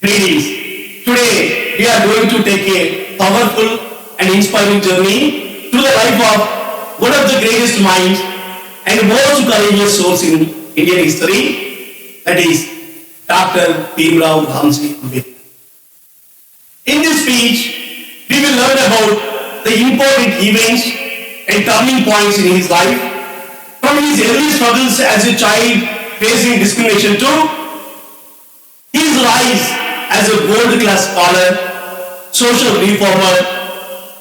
Greetings. Today we are going to take a powerful and inspiring journey through the life of one of the greatest minds and most courageous souls in Indian history, that is Dr. Bhimrao Ramji Ambedkar. In this speech, we will learn about the important events and turning points in his life, from his early struggles as a child facing discrimination to his rise as a world-class scholar, social reformer,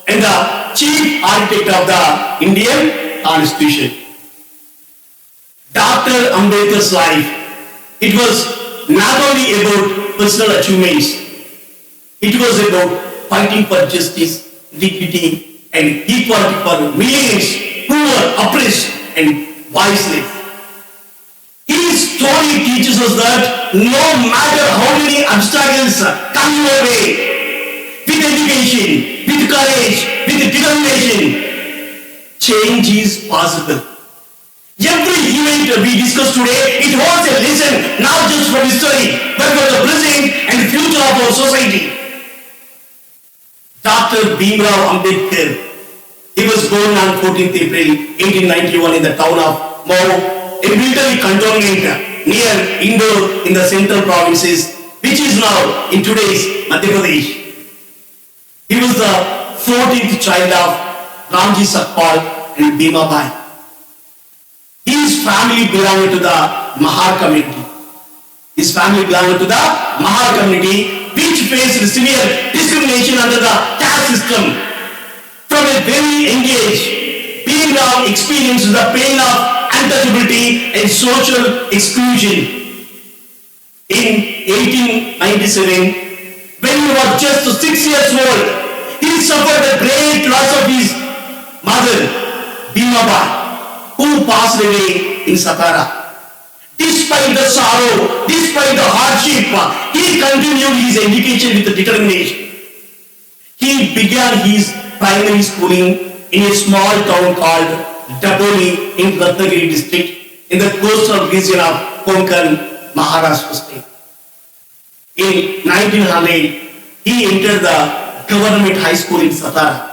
and the chief architect of the Indian Constitution. Dr. Ambedkar's life, it was not only about personal achievements, it was about fighting for justice, dignity, and equality for millions who were oppressed and voiceless. His story teaches us that no matter how many obstacles come your way, with education, with courage, with determination, change is possible. Every event we discuss today, it holds a lesson not just from history, but for the present and future of our society. Dr. Bhimrao Ambedkar, he was born on 14th April 1891 in the town of Mau, a military cantonment near Indore in the central provinces, which is now in today's Madhya Pradesh. He was the 14th child of Ramji Sakpal and Bhima Bai. His family belonged to the Mahar community. His family belonged to the Mahar community, which faced severe discrimination under the caste system. From a very young age, Bhimrao experienced the pain of untouchability and social exclusion. In 1897, when he was just 6 years old, he suffered a great loss of his mother, Bhima Bai, who passed away in Satara. Despite the sorrow, despite the hardship, he continued his education with determination. He began his primary schooling in a small town called Dapoli in Ratnagiri district in the coastal region of Konkan, Maharashtra state. In 1900, he entered the government high school in Satara.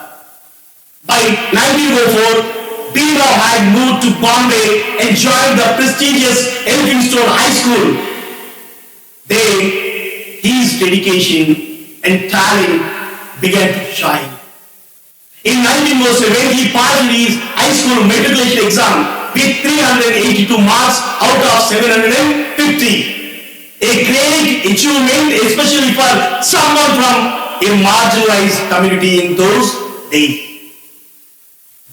By 1904, Bhimrao had moved to Bombay and joined the prestigious Elphinstone High School. There, his dedication and talent began to shine. In 1907, he passed his high school matriculation exam with 382 marks out of 750. A great achievement, especially for someone from a marginalized community in those days.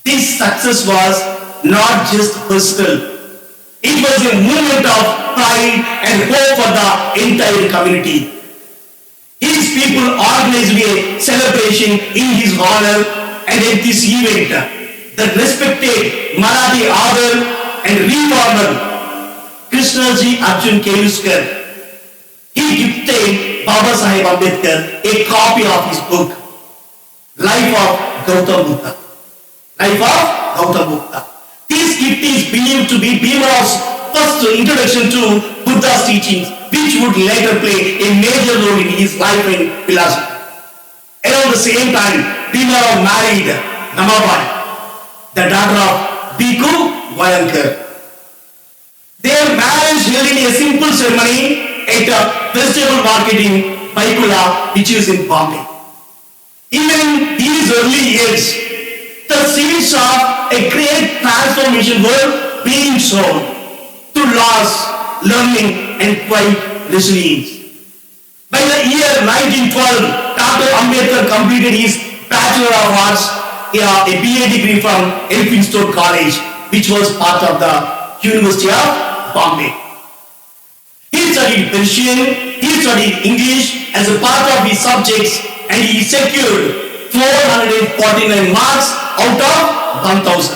This success was not just personal. It was a moment of pride and hope for the entire community. His people organized a celebration in his honor, and at this event, the respected Marathi author and reformer Krishnaji Arjun Keluskar, he gifted Baba Saheb Ambedkar a copy of his book, Life of Gautam Buddha. Life of Gautam Buddha. This gift is believed to be Bhimrao's first introduction to Buddha's teachings, which would later play a major role in his life and philosophy. Around the same time, Bhimrao married Namabai, the daughter of Bhikkhu Vayankar. Their marriage held in a simple ceremony at a vegetable market in Baikula, which is in Bombay. Even in these early years, the seeds of a great transformation were being sown through loss, learning, and quiet resilience. By the year 1912, Dr. Ambedkar completed his Bachelor of Arts, a BA degree from Elphinstone College, which was part of the University of Bombay. He studied Persian, he studied English as a part of his subjects, and he secured 449 marks out of 1000.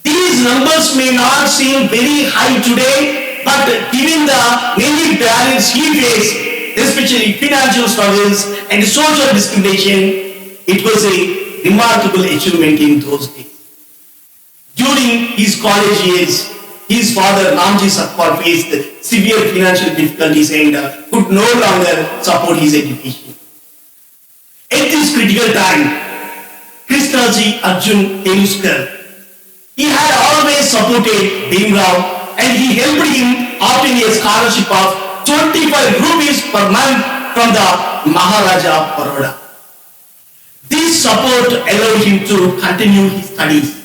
These numbers may not seem very high today, but given the many barriers he faced, especially financial struggles and social discrimination, it was a remarkable achievement in those days. During his college years, his father Ramji Sakwal faced severe financial difficulties and could no longer support his education. At this critical time, Krishnaji Arjun Teluskar, he had always supported Bhimrao and he helped him obtain a scholarship of 25 rupees per month from the Maharaja of Baroda. This support allowed him to continue his studies.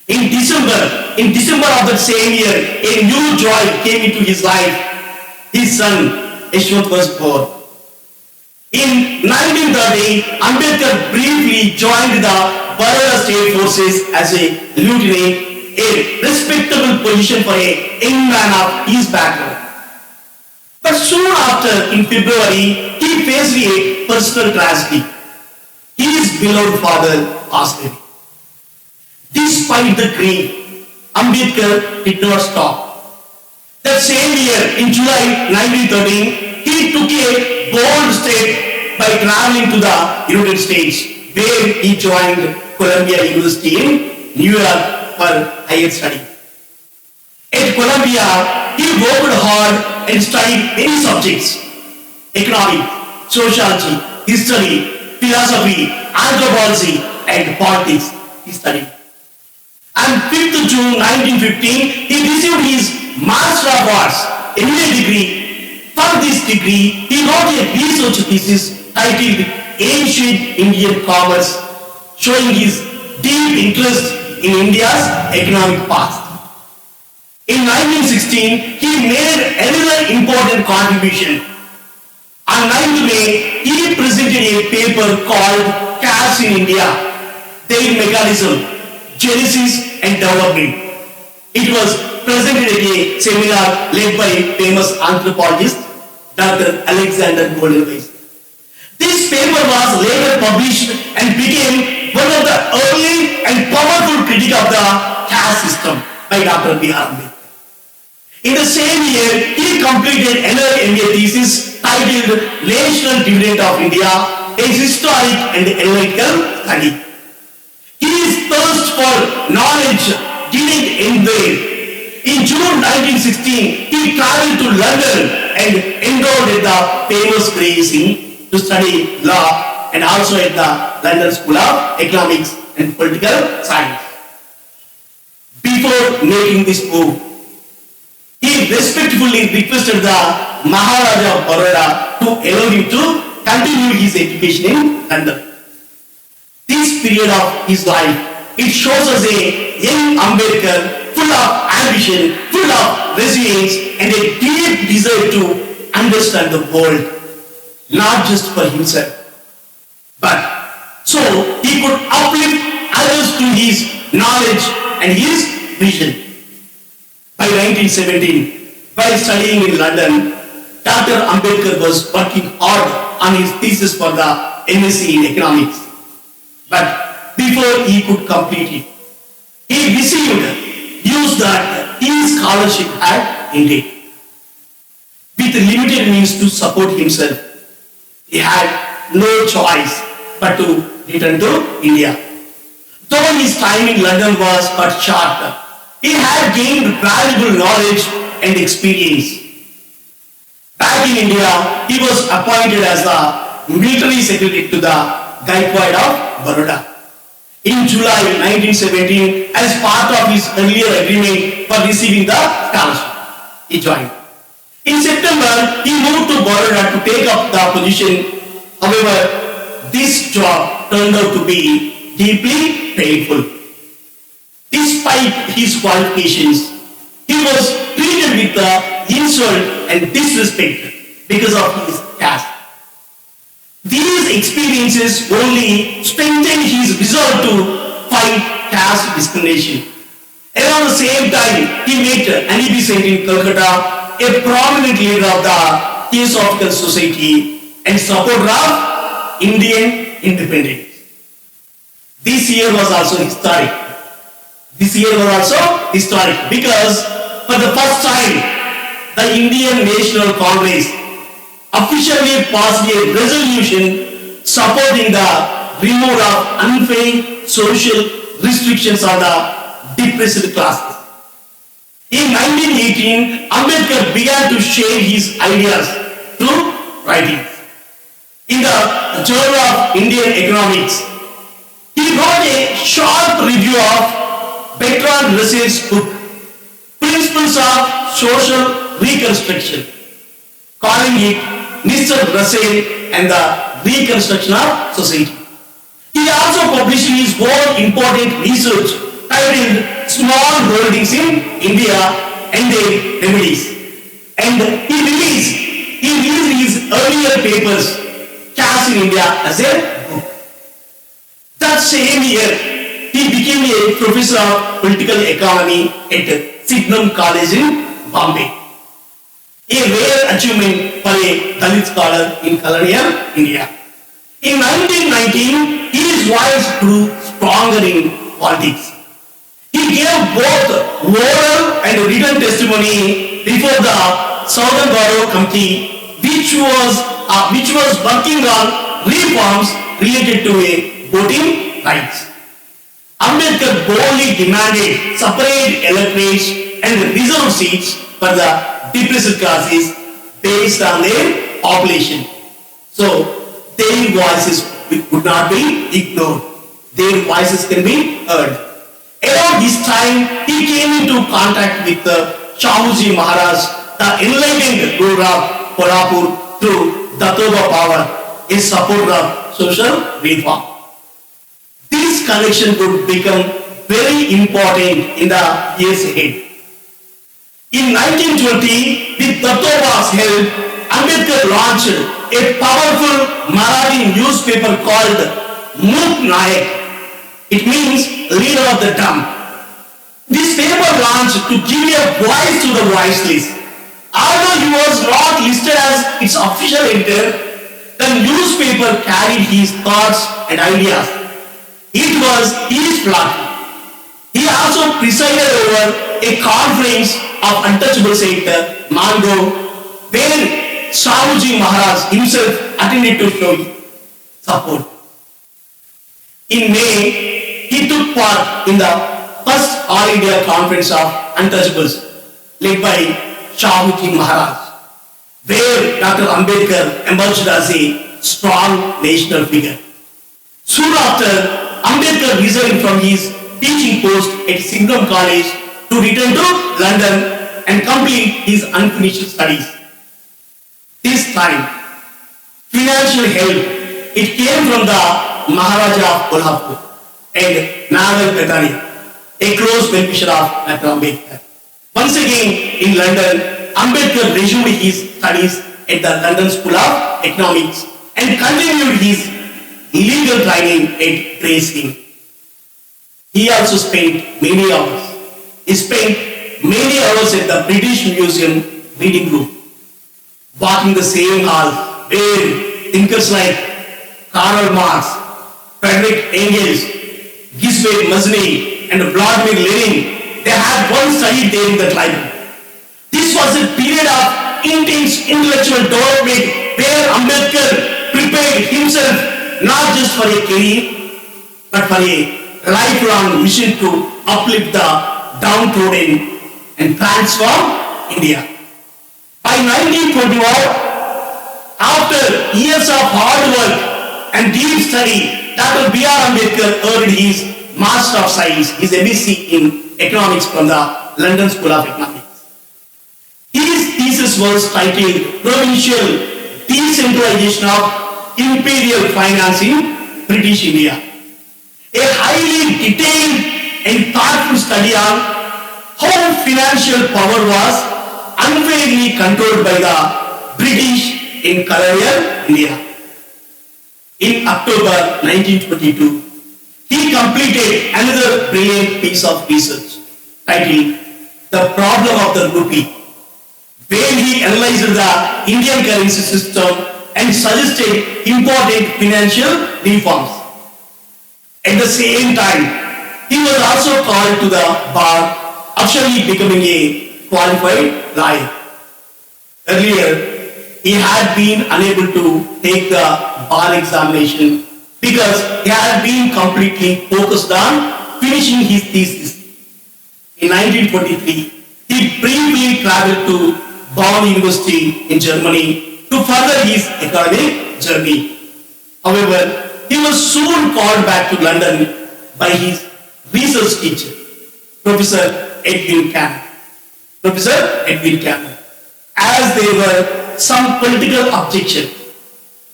In December of that same year, a new joy came into his life. His son Yashwant was born. In 1930, Ambedkar briefly joined the Baroda State Forces as a lieutenant, a respectable position for a young man of his background. But soon after, in February, he faced a personal tragedy. His beloved father passed away. Despite the grief, Ambedkar did not stop. That same year, in July 1913, he took a bold step by traveling to the United States, where he joined Columbia University in New York for higher study. At Columbia, he worked hard and studied many subjects: economics, sociology, history, philosophy, anthropology, and politics. He studied. On 5th June 1915, he received his Master of Arts, MA degree. For this degree, he wrote a research thesis titled Ancient Indian Commerce, showing his deep interest in India's economic past. In 1916, he made another important contribution. On 9th May, he presented a paper called Caste in India, Their Mechanism, Genesis and Development. It was presented at a seminar led by famous anthropologist Dr. Alexander Goldenweiss. This paper was later published and became one of the early and powerful critics of the caste system by Dr. B.R. Ambedkar. In the same year, he completed another MA thesis titled National Dividend of India, a historic and analytical study. His thirst for knowledge didn't end there. In June 1916, he traveled to London and enrolled at the famous Gray's Inn to study law and also at the London School of Economics and Political Science. Before making this move, he respectfully requested the Maharaja of Baroda to allow him to continue his education in London. This period of his life, it shows us a young Ambedkar full of ambition, full of resilience, and a deep desire to understand the world, not just for himself, but so he could uplift others to his knowledge and his vision. By 1917, while studying in London, Dr. Ambedkar was working hard on his thesis for the MSc in Economics. But before he could complete it, he received news that his scholarship had ended. With limited means to support himself, he had no choice but to return to India. Though his time in London was but short, he had gained valuable knowledge and experience. Back in India, he was appointed as the military secretary to the Gaikwad of Baroda. In July 1917, as part of his earlier agreement for receiving the scholarship, he joined. In September, he moved to Baroda to take up the position. However, this job turned out to be deeply painful. Despite his qualifications, he was treated with insult and disrespect because of his caste. These experiences only strengthened his resolve to fight caste discrimination. Around the same time, he met Annie Besant in Calcutta, a prominent leader of the Theosophical Society and supporter of Indian independence. This year was also historic. Because for the first time, the Indian National Congress officially passed a resolution supporting the removal of unfair social restrictions on the depressed classes. In 1918, Ambedkar began to share his ideas through writing. In the Journal of Indian Economics, he wrote a sharp review of Bertrand Russell's book, Principles of Social Reconstruction, calling it Mr. Russell and the Reconstruction of Society. He also published his own important research titled Small Holdings in India and Their Remedies. And he released his earlier papers, Caste in India, as a book. That same year, he became a professor of political economy at Sydenham College in Bombay, a rare achievement for a Dalit scholar in colonial India. In 1919, his voice grew stronger in politics. He gave both oral and written testimony before the Southern Borough Committee, which was working on reforms related to voting rights. Ambedkar boldly demanded separate electorates and reserved seats for the depressed classes based on their population. So their voices could not be ignored. Their voices can be heard. Around this time, he came into contact with Shahuji Maharaj, the enlightened ruler of Kolhapur, through Datoba Power, a supporter of social reform. This connection would become very important in the years ahead. In 1920, with Datoba's help, Ambedkar launched a powerful Marathi newspaper called Muk Nayak. It means leader of the dumb. This paper launched to give a voice to the voiceless. Although he was not listed as its official editor, the newspaper carried his thoughts and ideas. It was his platform. He also presided over a conference of untouchables at Mango, where Shahuji Maharaj himself attended to show support. In May, he took part in the first All India Conference of Untouchables, led by Shahuji Maharaj, where Dr. Ambedkar emerged as a strong national figure. Soon after, Ambedkar resigned from his teaching post at Sydenham College to return to London and complete his unfinished studies. This time, financial help, it came from the Maharaja of Kolhapur and Naval Petani, a close well-wisher of Dr. Ambedkar. Once again in London, Ambedkar resumed his studies at the London School of Economics and continued his legal training at Gray's Inn. He also spent many hours. He spent many hours at the British Museum reading room, walking the same halls where thinkers like Karl Marx, Friedrich Engels, Gisbert Mazzini, and Vladimir Lenin, they had once studied there in that library. This was a period of intense intellectual development where Ambedkar prepared himself not just for a career, but for a lifelong mission to uplift the downtrodden and transform India. By 1921, after years of hard work and deep study, Dr. B.R. Ambedkar earned his Master of Science, his MSc in Economics from the London School of Economics. His thesis was titled Provincial Decentralization of Imperial Finance in British India. A highly detailed and thoughtful study on how financial power was unfairly controlled by the British in colonial India. In October 1922, he completed another brilliant piece of research titled The Problem of the Rupee, where he analyzed the Indian currency system and suggested important financial reforms. At the same time, he was also called to the bar, officially becoming a qualified lawyer. Earlier, he had been unable to take the bar examination because he had been completely focused on finishing his thesis. In 1923, he he briefly traveled to Bonn University in Germany to further his academic journey. However, he was soon called back to London by his research teacher, Professor Edwin Cannon. Professor Edwin Cannon. As there were some political objections.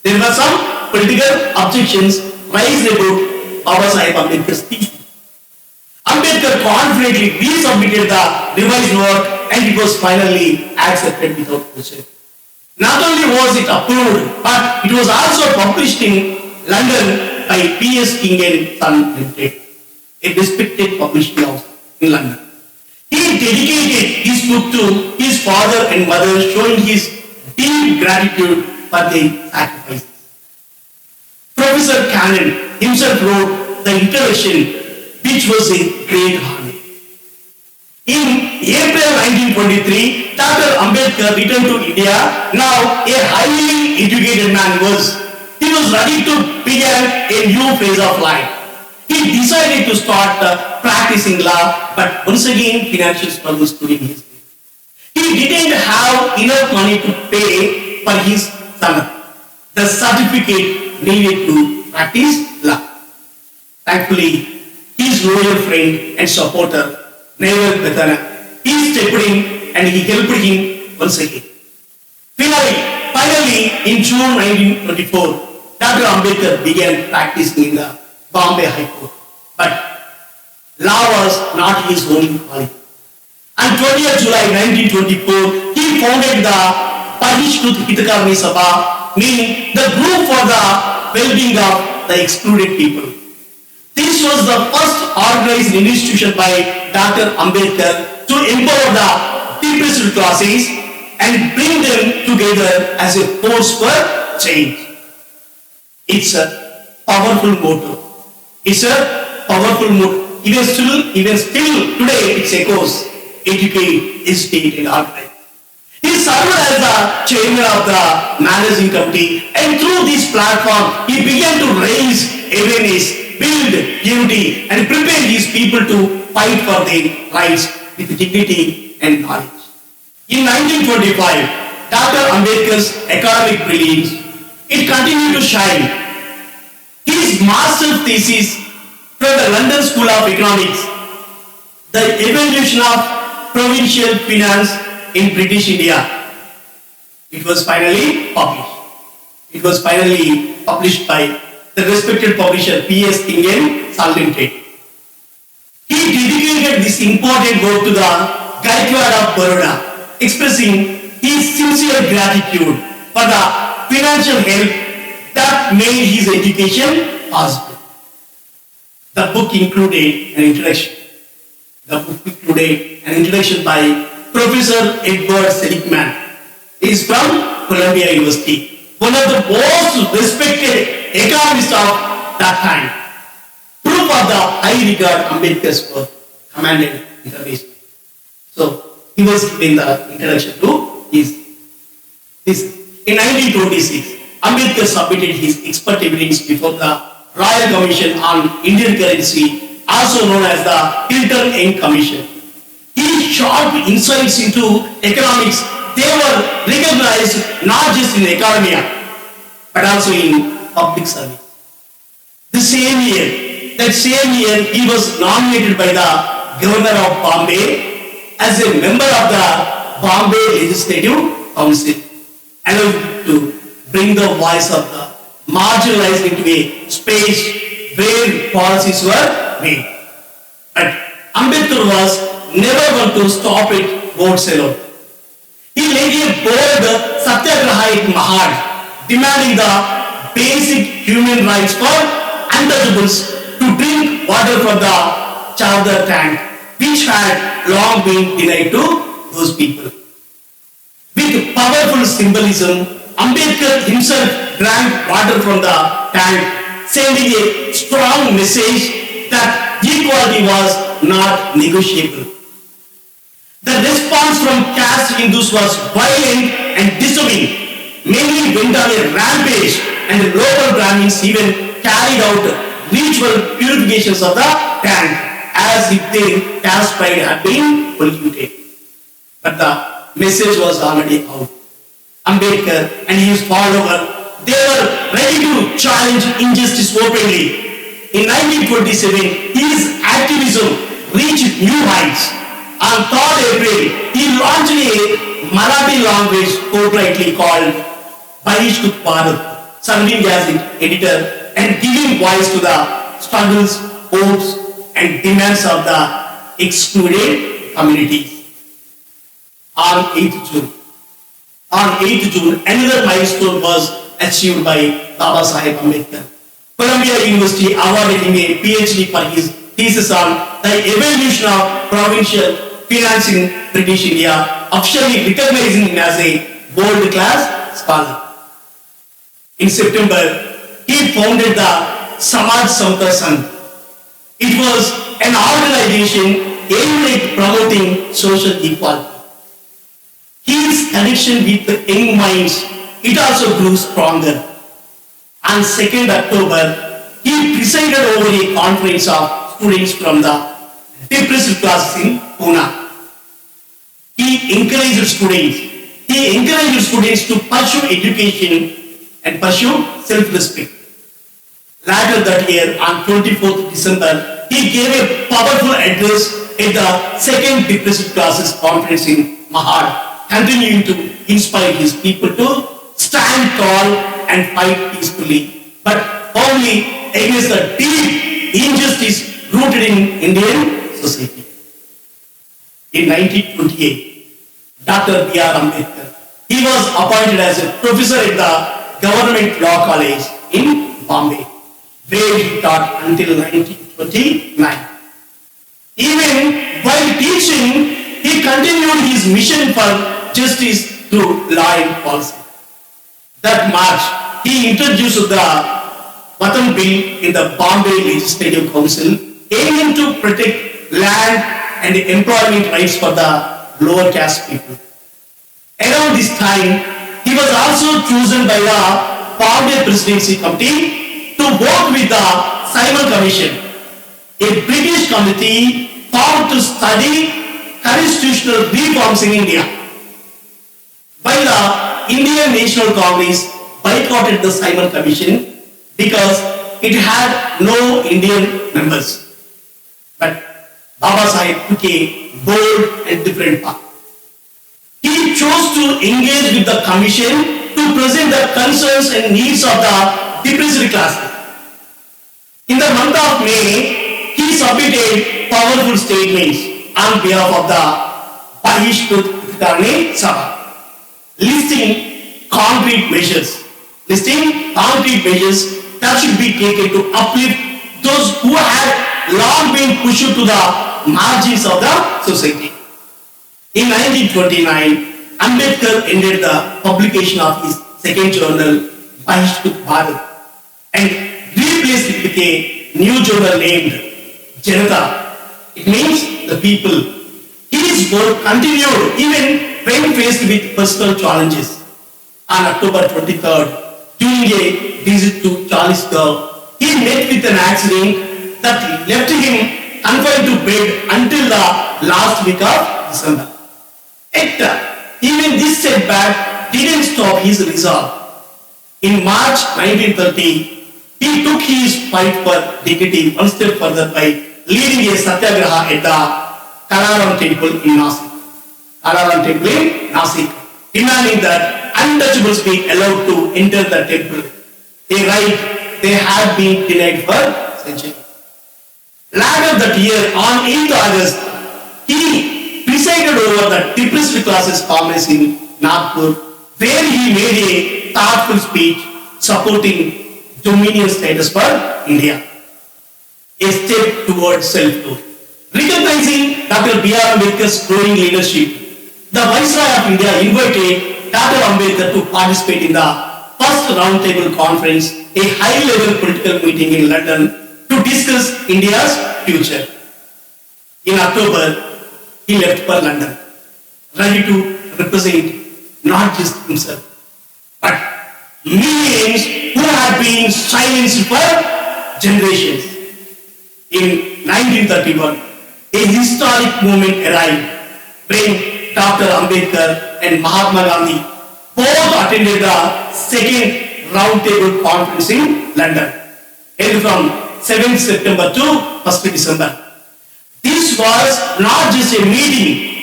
There were some political objections raised about Babasaheb Ambedkar's thesis. Ambedkar confidently resubmitted the revised work and it was finally accepted without question. Not only was it approved, but it was also published in London by P.S. King and Son Limited, a respected publishing house in London. He dedicated his book to his father and mother, showing his deep gratitude for their sacrifices. Professor Cannon himself wrote the introduction, which was a great honor. In April 1923, Dr. Ambedkar returned to India. Now a highly educated man he was ready to begin a new phase of life. He decided to start practicing law, but once again financial struggles during his life. He didn't have enough money to pay for his son, the certificate needed to practice law. Thankfully, his loyal friend and supporter, Neville Bethana, he stepped in and he helped him once again. Finally, in June 1924, Dr. Ambedkar began practicing in the Bombay High Court. But law was not his only calling. On 20th July 1924, he founded the Parishut Hitakarni Sabha, meaning the group for the well-being of the excluded people. This was the first organized institution by Dr. Ambedkar to empower the depressed classes and bring them together as a force for change. It's a powerful motto. It's a powerful motto. Even still today it echoes, educate, educate and organize. He served as the chairman of the managing committee, and through this platform he began to raise awareness, build unity and prepare his people to fight for their rights with dignity and knowledge. In 1925, Dr. Ambedkar's academic brilliance, it continued to shine. His master's thesis from the London School of Economics, The Evolution of Provincial Finance in British India, it was finally published. It was finally published by the respected publisher P.S. King and Son Limited. He dedicated this important work to the Gaikwad of Baroda, expressing his sincere gratitude for the financial help that made his education possible. The book included an introduction. By Professor Edward Seligman. He is from Columbia University, one of the most respected economists of that time. Proof of the high regard Ambedkar's work commanded information. So he was giving the introduction to his. In 1926, Ambedkar submitted his expert evidence before the Royal Commission on Indian Currency, also known as the Hilton Young Commission. His sharp insights into economics, they were recognized not just in academia, but also in public service. That same year, he was nominated by the Governor of Bombay as a member of the Bombay Legislative Council, allowed to bring the voice of the marginalized into a space where policies were made. But Ambedkar was never one to stop it votes alone. He led a bold satyagraha at Mahad, demanding the basic human rights for untouchables to drink water from the Chardar tank, which had long been denied to those people. With powerful symbolism, Ambedkar himself drank water from the tank, sending a strong message that equality was not negotiable. The response from caste Hindus was violent and disturbing. Many went on a rampage, and the local Brahmins even carried out ritual purifications of the tank as if their caste pride had been polluted. but the message was already out. Ambedkar and his follower, they were ready to challenge injustice openly. In 1927, his activism reached new heights. On 3rd April, he launched a Marathi language fortnightly called Bahishkut Bharat, serving as its editor and giving voice to the struggles, hopes, and demands of the excluded communities. On 8th June, another milestone was achieved by Baba Saheb Ambedkar. Columbia University awarded him a PhD for his thesis on the evolution of provincial finance in British India, officially recognizing him as a world-class scholar. In September, he founded the Samaj Samta Sangh. It was an organization aimed at promoting social equality. His connection with the young minds, it also grew stronger. On 2nd October, he presided over a conference of students from the depressed classes in Pune. He encouraged students to pursue education and pursue self-respect. Later that year, on 24th December, he gave a powerful address at the second depressed classes conference in Mahad, continuing to inspire his people to stand tall and fight peacefully, but firmly against the deep injustice rooted in Indian society. In 1928, Dr. B.R. Ambedkar, he was appointed as a professor at the Government Law College in Bombay, where he taught until 1929. Even while teaching, he continued his mission for justice through law and policy. That March, he introduced the Vatan Bill in the Bombay Legislative Council, aiming to protect land and employment rights for the lower caste people. Around this time, he was also chosen by the Bombay Presidency Committee to work with the Simon Commission, a British committee formed to study constitutional reforms in India. While the Indian National Congress boycotted the Simon Commission because it had no Indian members. But Baba Saheb took a bold and different path. He chose to engage with the commission to present the concerns and needs of the depressed classes. In the month of May, he submitted powerful statements on behalf of the Bahishkut Karne Sabha, listing concrete measures that should be taken to uplift those who had long been pushed to the margins of the society. In 1929, Ambedkar ended the publication of his second journal, Bahishkut Bharat, and replaced it with a new journal named Janata. It means the people. His work continued even when faced with personal challenges. On October 23rd, during a visit to Charleston, he met with an accident that left him confined to bed until the last week of December. Yet, even this setback didn't stop his resolve. In March 1930, he took his fight for dignity one step further by leading a satyagraha at the Kalaram temple in Nasik, demanding that untouchables be allowed to enter the temple, a right they had been denied for centuries. Later that year, on 8th August, he presided over the depressed classes conference in Nagpur, where he made a thoughtful speech supporting dominion status for India, a step towards self-rule. Recognizing Dr. B.R. Ambedkar's growing leadership, the Viceroy of India invited Dr. Ambedkar to participate in the first roundtable conference, a high-level political meeting in London to discuss India's future. In October, he left for London, ready to represent not just himself, but millions who had been silenced for generations. In 1931, a historic moment arrived when Dr. Ambedkar and Mahatma Gandhi both attended the second roundtable conference in London, held from 7th September to 1st December. This was not just a meeting,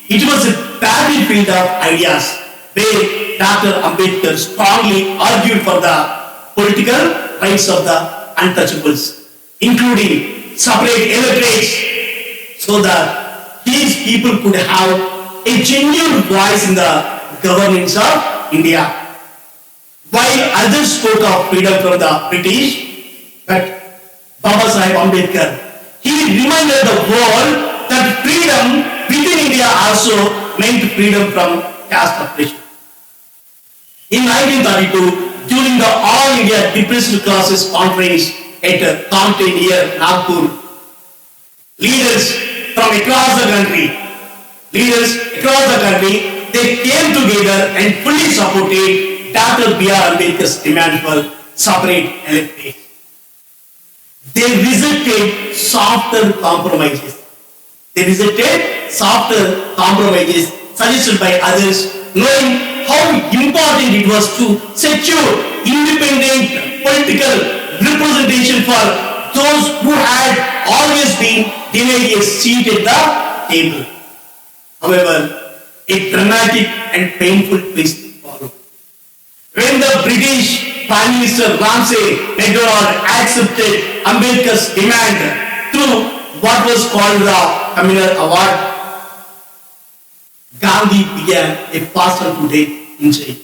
it was a battlefield of ideas where Dr. Ambedkar strongly argued for the political rights of the untouchables, including separate electorates, so that these people could have a genuine voice in the governance of India. While others spoke of freedom from the British, but Baba Sahib Ambedkar, he reminded the world that freedom within India also meant freedom from caste oppression. In 1932, during the All India Depressed Classes Conference at Compton near Nagpur, leaders from across the country, they came together and fully supported Dr. B.R. Ambedkar's demand for separate electorate. They rejected softer compromises. Suggested by others, knowing how important it was to secure independent political representation for those who had always been denied a seat at the table. However, a dramatic and painful twist followed. When the British Prime Minister Ramsay MacDonald accepted Ambedkar's demand through what was called the Communal Award, Gandhi began a fast and death in jail.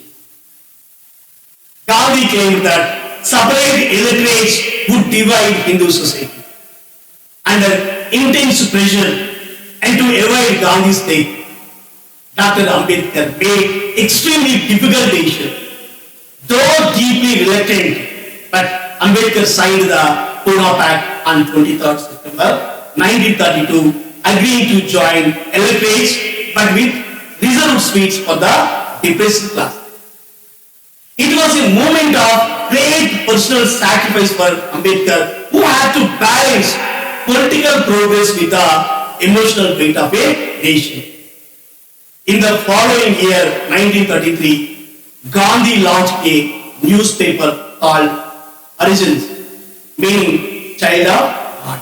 Gandhi claimed that separate electorates would divide Hindu society. Under intense pressure and to avoid Gandhi's death, Dr. Ambedkar made extremely difficult decision. Though deeply reluctant, but Ambedkar signed the Pune Pact on 23rd September 1932, agreeing to join electorates but with reserved seats for the depressed class. It was a moment of great personal sacrifice for Ambedkar, who had to balance political progress with the emotional weight of a nation. In the following year, 1933, Gandhi launched a newspaper called Origins, meaning child of God,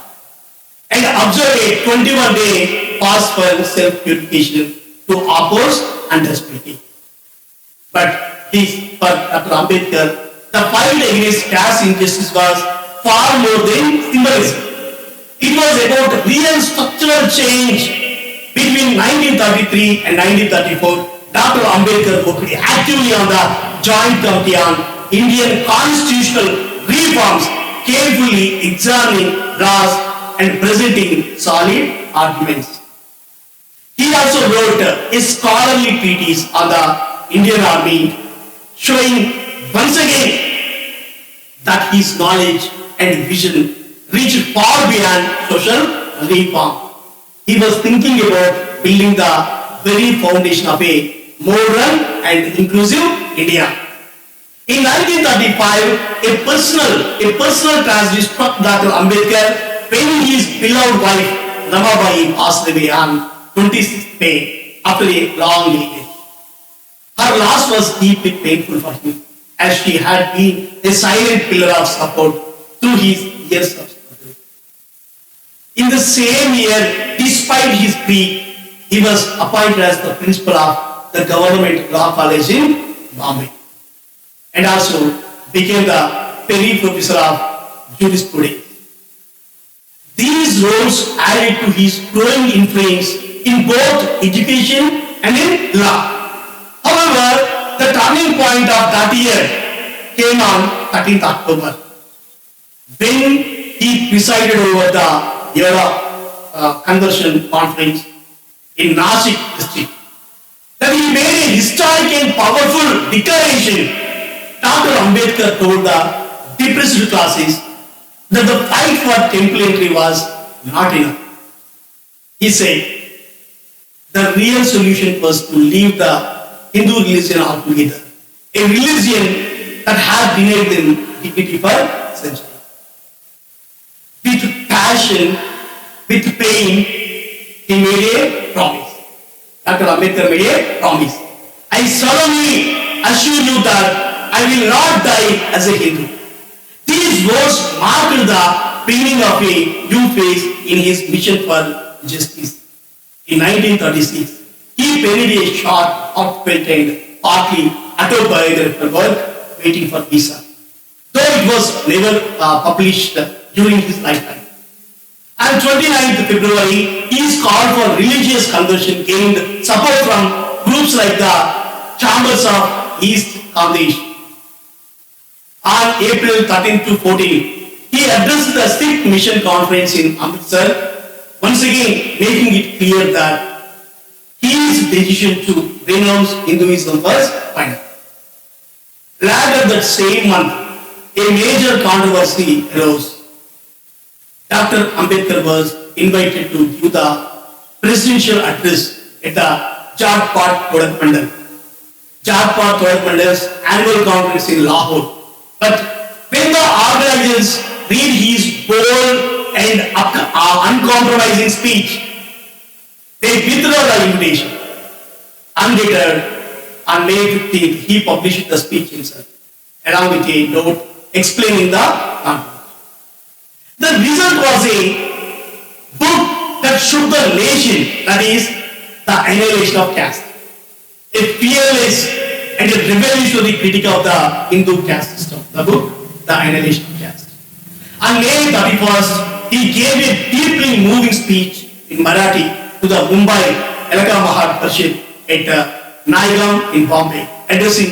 and observed a 21-day fast for self-purification to oppose undersplitting. But this, for Dr. Ambedkar, the fight against caste injustice was far more than symbolism. It was about real structural change. Between 1933 and 1934, Dr. Ambedkar worked actively on the Joint Committee on Indian Constitutional Reforms, carefully examining laws and presenting solid arguments. He also wrote a scholarly treatise on the Indian Army, showing once again that his knowledge and vision reached far beyond social reform. He was thinking about building the very foundation of a modern and inclusive India. In 1935, a personal tragedy struck Dr. Ambedkar when his beloved wife Ramabai passed away on 26th May after a long illness. Her loss was deeply painful for him, as she had been a silent pillar of support through his years of struggle. In the same year, despite his grief, he was appointed as the principal of the Government Law College in Bombay, and also became the Perry Professor of Jurisprudence. These roles added to his growing influence in both education and in law. However, the turning point of that year came on 13th October, when he presided over the Conversion Conference in Nashik district. That he made a historic and powerful declaration. Dr. Ambedkar told the depressed classes that the fight for temple entry was not enough. He said the real solution was to leave the Hindu religion altogether, a religion that had denied them dignity for centuries. With passion, with pain, he made a promise Dr. Ambedkar made a promise. I solemnly assure you that I will not die as a Hindu. These words marked the beginning of a new phase in his mission for justice. In 1936, he penned a short, heartfelt and partly autobiographical work, Waiting for Visa, though it was never published during his lifetime. On 29th February, his call for religious conversion gained support from groups like the Chambers of East Kamlesh. On April 13 to 14, he addressed the Sikh Mission Conference in Amritsar, once again making it clear that his decision to renounce Hinduism was final. Later that same month, a major controversy arose. Dr. Ambedkar was invited to give the presidential address at the Jat-Pat Todak Mandal, Jat-Pat Todak Mandal's annual conference in Lahore. But when the organizers read his bold and uncompromising speech, they withdrew the invitation. Undeterred, on May 15th, he published the speech himself, along with a note explaining the controversy. The result was a book that shook the nation, that is, The Annihilation of Caste. A fearless and a revolutionary critique of the Hindu caste system. The book, The Annihilation of Caste. On May 31st, he gave a deeply moving speech in Marathi to the Mumbai Elaka Mahad Parishad at Naigaon in Bombay, addressing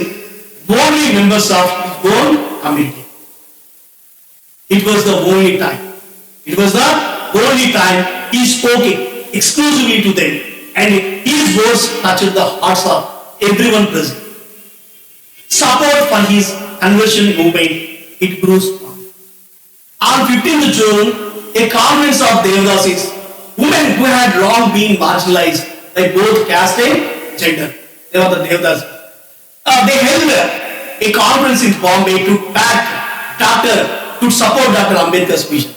only members of his own community. It was the only time. It was the only time he spoke exclusively to them, and his words touched the hearts of everyone present. Support for his conversion movement, it grew strong. On 15th June, a conference of Devadasis, women who had long been marginalized by both caste and gender, they were the Devadasis. They held a conference in Bombay to support Dr. Ambedkar's vision.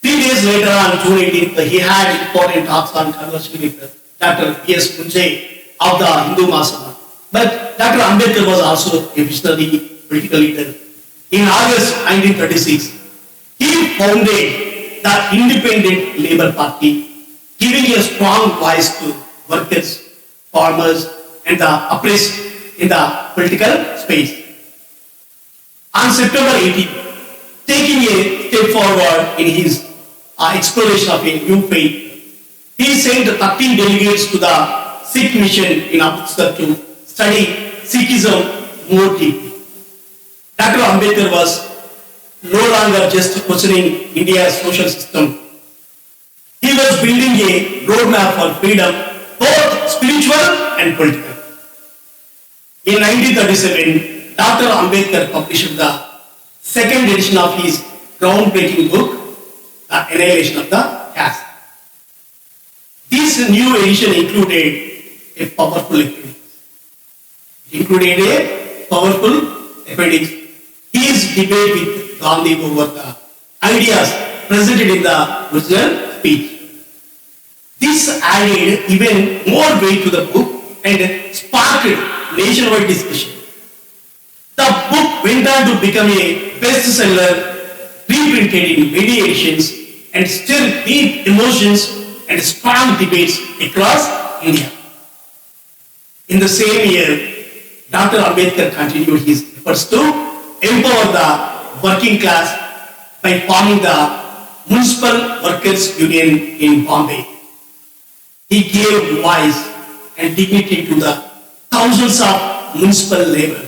3 days later, on June 18th, he had important talks on conversion with Dr. P.S. Munjay of the Hindu Mahasabha. But Dr. Ambedkar was also a visionary political leader. In August 1936, he founded the Independent Labour Party, giving a strong voice to workers, farmers, and the oppressed in the political space. On September 18th, taking a step forward in his exploration of a new faith, he sent 13 delegates to the Sikh mission in Amritsar to study Sikhism more deeply. Dr. Ambedkar was no longer just questioning India's social system. He was building a roadmap for freedom, both spiritual and political. In 1937, Dr. Ambedkar published the second edition of his groundbreaking book, The Annihilation of the Caste. This new edition included a powerful appendix. His debate with Gandhi over the ideas presented in the original speech. This added even more weight to the book and sparked nationwide discussion. The book went on to become a bestseller, reprinted in many editions, and stirred deep emotions and strong debates across India. In the same year, Dr. Ambedkar continued his efforts to empower the working class by forming the Municipal Workers Union in Bombay. He gave voice and dignity to the thousands of municipal laborers.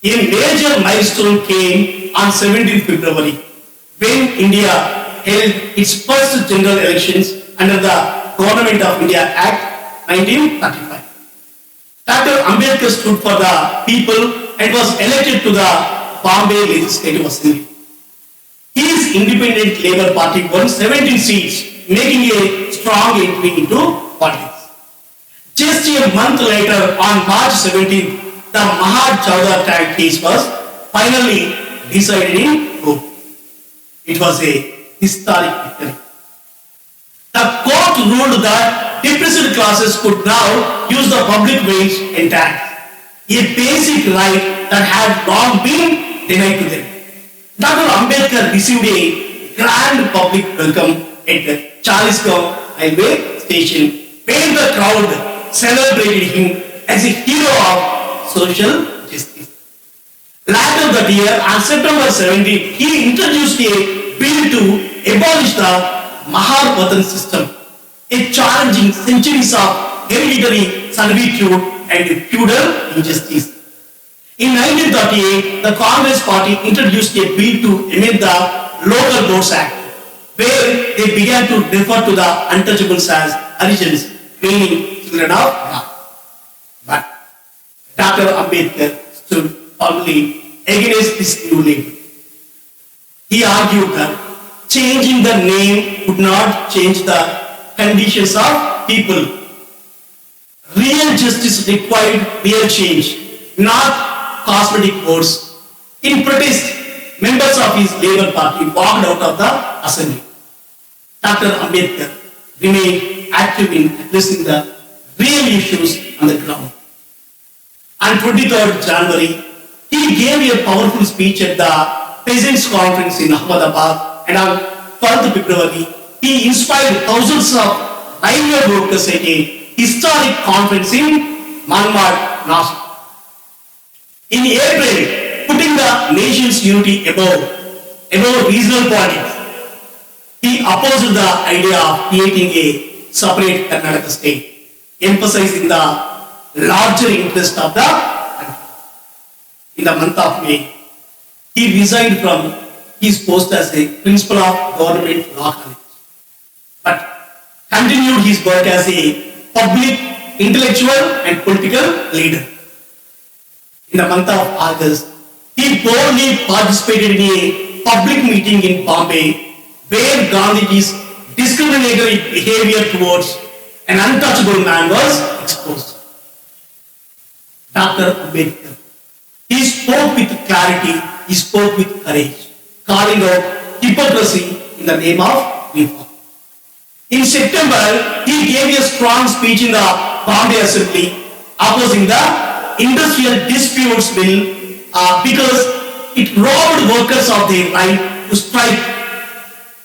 A major milestone came on 17th February when India held its first general elections under the Government of India Act 1935. Dr. Ambedkar stood for the people and was elected to the Bombay Legislative Assembly. His Independent Labour Party won 17 seats, making a strong entry into politics. Just a month later, on March 17th, the Mahad Chowdhury tank case was finally decided in court. It was a historic victory. The court ruled that depressed classes could now use the public ways entirely, a basic right that had long been denied to them. Dr. Ambedkar received a grand public welcome at the Chalisgaon railway station, where the crowd celebrated him as a hero of social justice. Later that year, on September 17, he introduced a bill to abolish the Mahar Vatan system, a challenging centuries of hereditary servitude and feudal injustice. In 1938, the Congress Party introduced a bill to amend the Local Boards Act, where they began to refer to the untouchables as Harijans, meaning children of God. But Dr. Ambedkar stood firmly against this new label. He argued that changing the name would not change the conditions of people. Real justice required real change, not cosmetic words. In protest, members of his Labour Party walked out of the assembly. Dr. Ambedkar remained active in addressing the real issues on the ground. On 23rd January, he gave a powerful speech at the Peasants' Conference in Ahmedabad, and on 12th February, he inspired thousands of railway workers at a historic conference in Manmad, Nashik. In April, putting the nation's unity above regional politics, he opposed the idea of creating a separate Karnataka state, emphasizing the larger interest of the country. In the month of May, he resigned from his post as a principal of government law college, but continued his work as a public, intellectual and political leader. In the month of August, he boldly participated in a public meeting in Bombay, where Gandhiji's discriminatory behavior towards an untouchable man was exposed. Dr. Ambedkar, he spoke with clarity, he spoke with courage, calling out hypocrisy in the name of reform. In September, he gave a strong speech in the Bombay Assembly opposing the Industrial Disputes Bill because it robbed workers of their right to strike,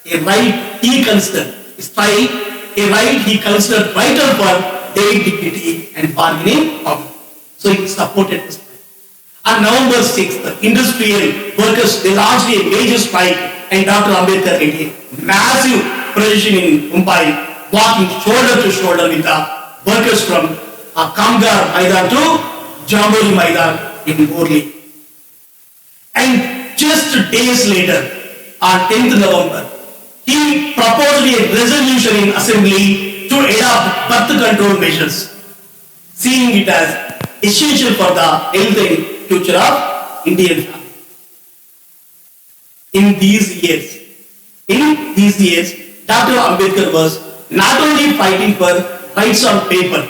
a right he considered vital for their dignity and bargaining power. So he supported this. On November 6th, the industrial workers, they launched a major strike, and Dr. Ambedkar led a massive procession in Mumbai, walking shoulder to shoulder with the workers from Kamgar Maidan to Jambori Maidan in Borli. And just days later, on 10th November, he proposed a resolution in assembly to adopt birth control measures, seeing it as essential for the health and future of Indian family. In these years, Dr. Ambedkar was not only fighting for rights on paper,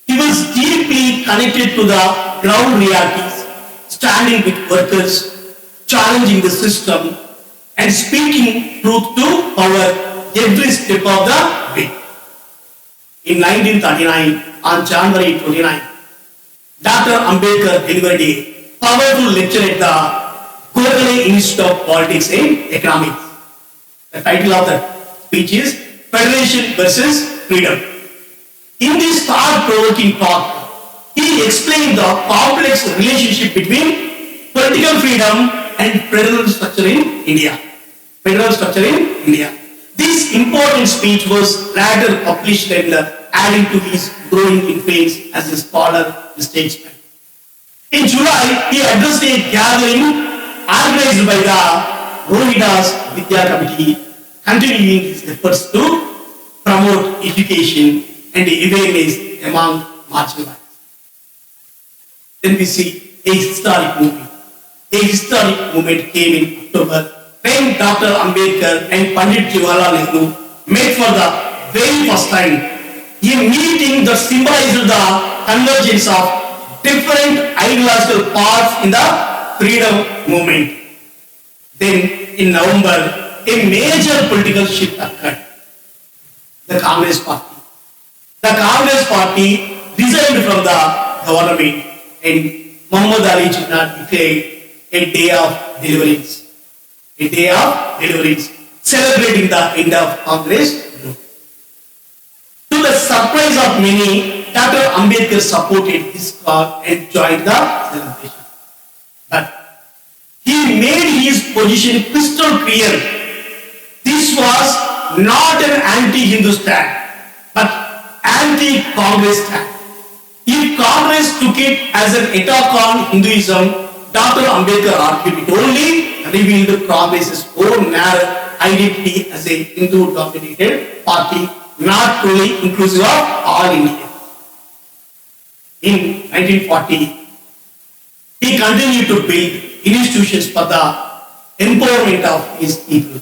he was deeply connected to the ground realities, standing with workers, challenging the system, and speaking truth to power every step of the way. In 1939, on January 29, Dr. Ambedkar delivered a powerful lecture at the Gokhale Institute of Politics and Economics. The title of the speech is Federation versus Freedom. In this thought-provoking talk, he explained the complex relationship between political freedom and federal structure in India. This important speech was later published and adding to his growing influence as a scholar and statesman. In July, he addressed a gathering organized by the Rohidas Vidya Committee, continuing his efforts to promote education and awareness among marginalized. Then we see a historic movement. A historic movement came in October when Dr. Ambedkar and Pandit Jawaharlal Nehru met for the very first time, a meeting that symbolized the convergence of different ideological paths in the freedom movement. Then in November, a major political shift occurred. The Congress Party, The Congress party resigned from the government and Muhammad Ali Jinnah declared a day of deliverance. A day of deliverance, celebrating the end of Congress. To the surprise of many, Dr. Ambedkar supported this call and joined the celebration. But he made his position crystal clear. This was not an anti-Hindu stand, but anti-Congress stand. If Congress took it as an attack on Hinduism, Dr. Ambedkar argued it only revealed Congress's own narrow identity as a Hindu-dominated party, not truly inclusive of all Indians. In 1940, he continued to build institutions for the empowerment of his people.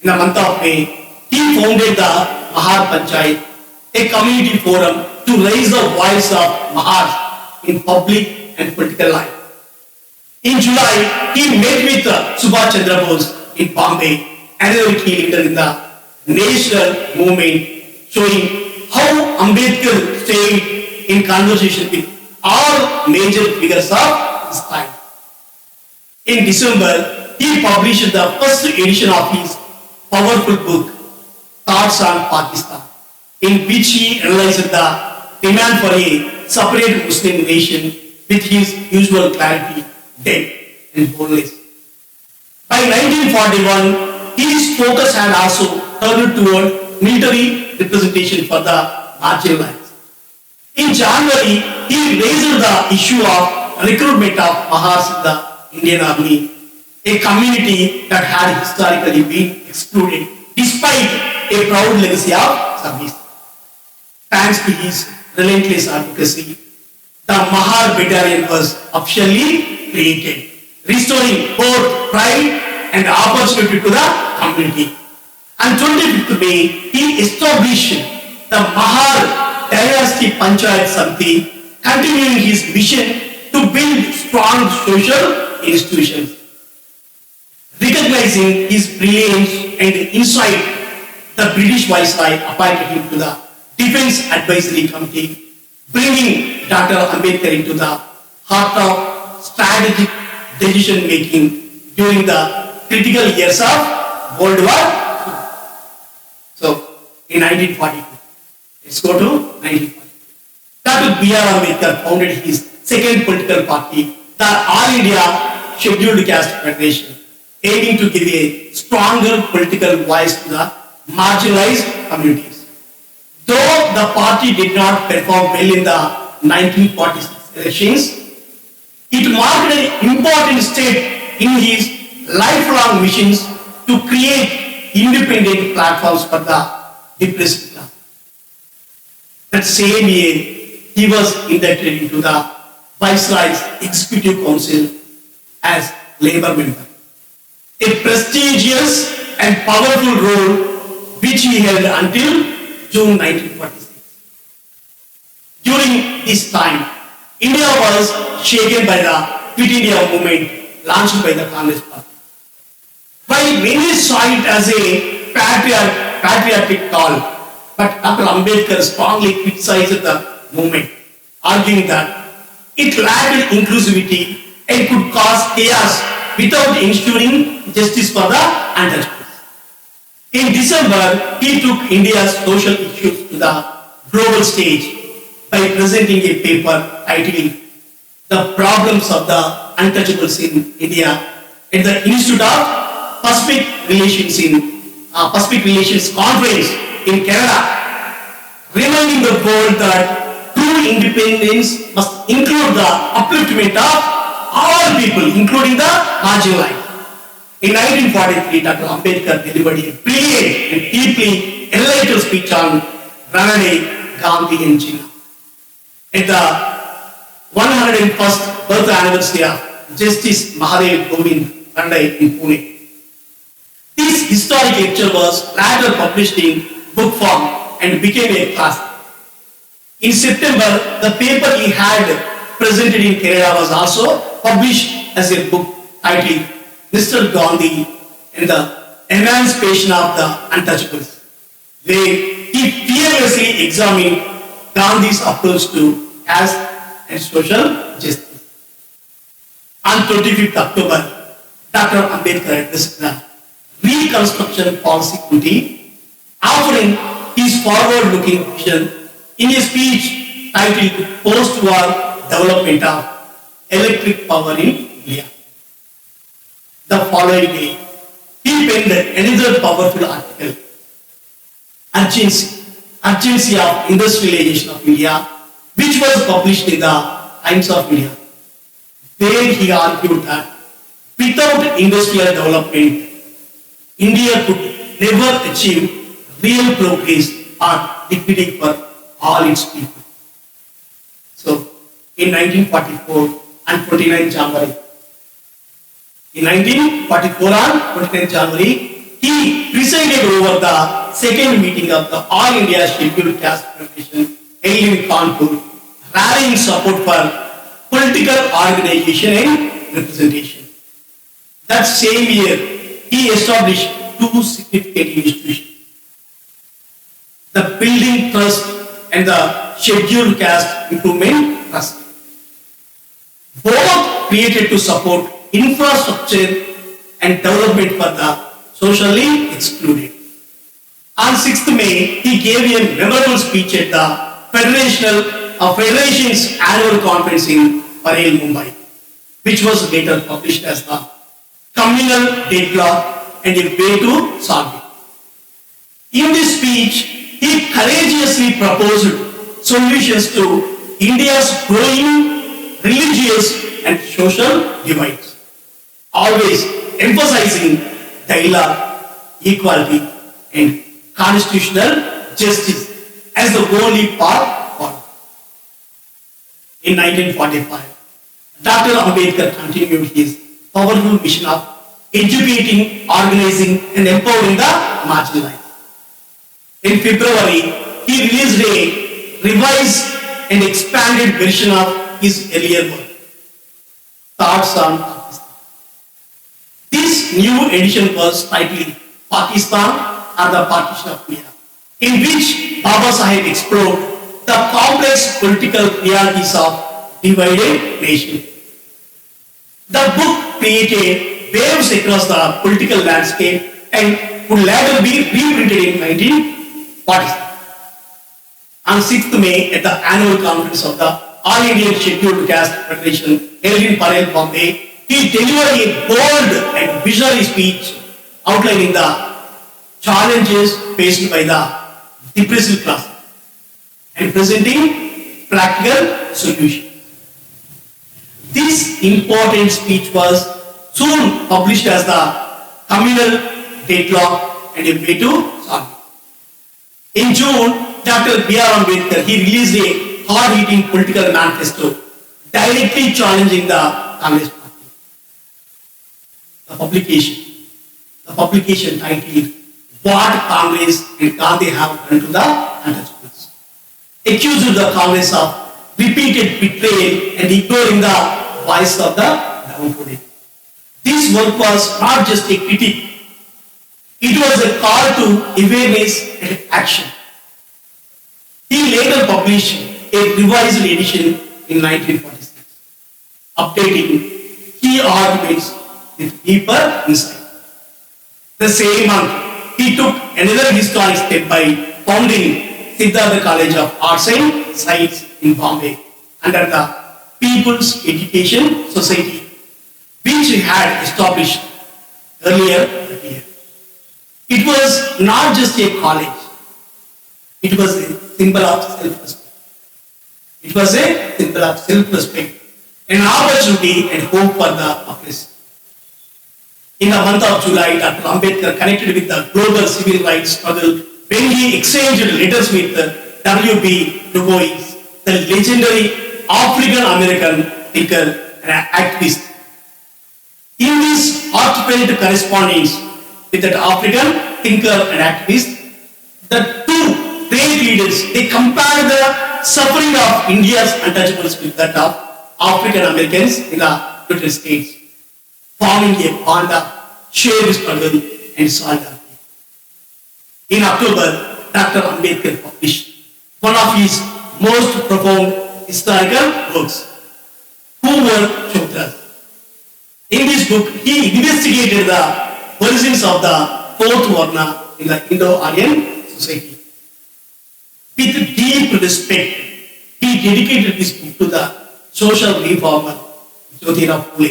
In the month of May, he founded the Mahar Panchayat, a community forum to raise the voice of Mahars in public and political life. In July, he met with Subhash Chandra Bose in Bombay, another key leader in the national movement, showing how Ambedkar stayed in conversation with all major figures of his time. In December, he published the first edition of his powerful book, Thoughts on Pakistan, in which he analyzed the demand for a separate Muslim nation with his usual clarity, depth, and boldness. By 1941, his focus had also turned toward military representation for the marginalized. In January, he raised the issue of recruitment of Mahars in the Indian Army, a community that had historically been excluded despite a proud legacy of service. Thanks to his relentless advocacy, the Mahar Battalion was officially created, restoring both pride and opportunity to the community. On 25th May, he established the Mahar Dynasty Panchayat Samiti, continuing his mission to build strong social institutions. Recognizing his brilliance and insight, the British Viceroy appointed him to the Defense Advisory Committee, bringing Dr. Ambedkar into the heart of strategic decision making during the critical years of World War II. So, in 1942, let's go to 1942. Dr. B.R. Ambedkar founded his second political party, the All India Scheduled Caste Federation, aiming to give a stronger political voice to the marginalized communities. Though the party did not perform well in the 1946 elections, it marked an important step in his lifelong missions to create independent platforms for the depressed class. That same year, he was inducted into the Viceroy's Executive Council as Labour member, a prestigious and powerful role which he held until June 1946. During this time, India was shaken by the Quit India movement launched by the Congress Party. While many saw it as a patriotic call, but Dr. Ambedkar strongly criticized the movement, arguing that it lacked inclusivity and could cause chaos without ensuring justice for the untouchables. In December, he took India's social issues to the global stage by presenting a paper titled The Problems of the Untouchables in India at the Institute of Pacific Relations Conference in Canada, reminding the world that true independence must include the upliftment of all people, including the marginalized. In 1943, Dr. Ambedkar delivered a brilliant and deeply enlightened speech on Ranade, Gandhi and Jinnah at the 101st birth anniversary of Justice Mahadev Govind Ranade in Pune. This historic lecture was later published in book form and became a classic. In September, the paper he had presented in Canada was also published as a book titled Mr. Gandhi and the Emancipation of the Untouchables, where he fearlessly examined Gandhi's approach to caste and social justice. On 25th October, Dr. Ambedkar addressed the Reconstruction Policy Committee, offering his forward-looking vision in a speech titled Post-War Development of Electric Power in India. The following day, he penned another powerful article, Urgency of Industrialization of India, which was published in the Times of India. There he argued that without industrial development, India could never achieve real progress or dignity for all its people. So, in 1944 and 29 January, in 1944 and 29 January, he presided over the second meeting of the All India Scheduled Caste Federation held in Kanpur, rallying support for political organization and representation. That same year, he established two significant institutions, the Building Trust and the Scheduled Caste Improvement Trust, both created to support infrastructure and development for the socially excluded. On 6th May, he gave a memorable speech at the Federation's annual conference in Parel, Mumbai, which was later published as the Communal Deadlock and a Way to Solve it. In this speech, he courageously proposed solutions to India's growing religious and social divides, always emphasizing dialogue, equality, and constitutional justice as the only path forward. In 1945, Dr. Ambedkar continued his powerful mission of educating, organizing, and empowering the marginalized. In February, he released a revised and expanded version of his earlier work, Thoughts on Pakistan. This new edition was titled Pakistan or the Partition of India, in which Baba Sahib explored the complex political realities of divided nation. The book created waves across the political landscape and would later be reprinted in 1947. On 6th May, at the annual conference of the All Indian Scheduled Caste Federation held in Parel, Bombay, he delivered a bold and visionary speech outlining the challenges faced by the depressed class and presenting practical solutions. This important speech was soon published as the Communal Deadlock and a Way to Solve it. In June, Dr. B.R. Ambedkar, he released a hard-hitting political manifesto directly challenging the Congress party. The publication titled What Congress and Gandhi Have Done to the Untouchables, accused the Congress of repeated betrayal and ignoring the voice of the downtrodden. This work was not just a critique, it was a call to awareness and action. He later published a revised edition in 1946, updating key arguments with deeper insight. The same month, he took another historic step by founding Siddhartha College of Arts and Science in Bombay under the People's Education Society, which he had established earlier that year. It was not just a college, it was a symbol of self-respect. It was a symbol of self-respect, an opportunity and hope for the oppressed. In the month of July, Dr. Ambedkar connected with the global civil rights struggle when he exchanged letters with W.B. Du Bois, the legendary African-American thinker and activist. In this heartfelt correspondence with that African thinker and activist, the two great leaders, they compared the suffering of India's untouchables with that of African Americans in the United States, forming a bond of shared struggle and solidarity. In October, Dr. Ambedkar published one of his most profound historical works, Who Were Shudras. In this book, he investigated the origins of the fourth Varna in the Indo-Aryan society. With deep respect, he dedicated this book to the social reformer Jyotirao Phule.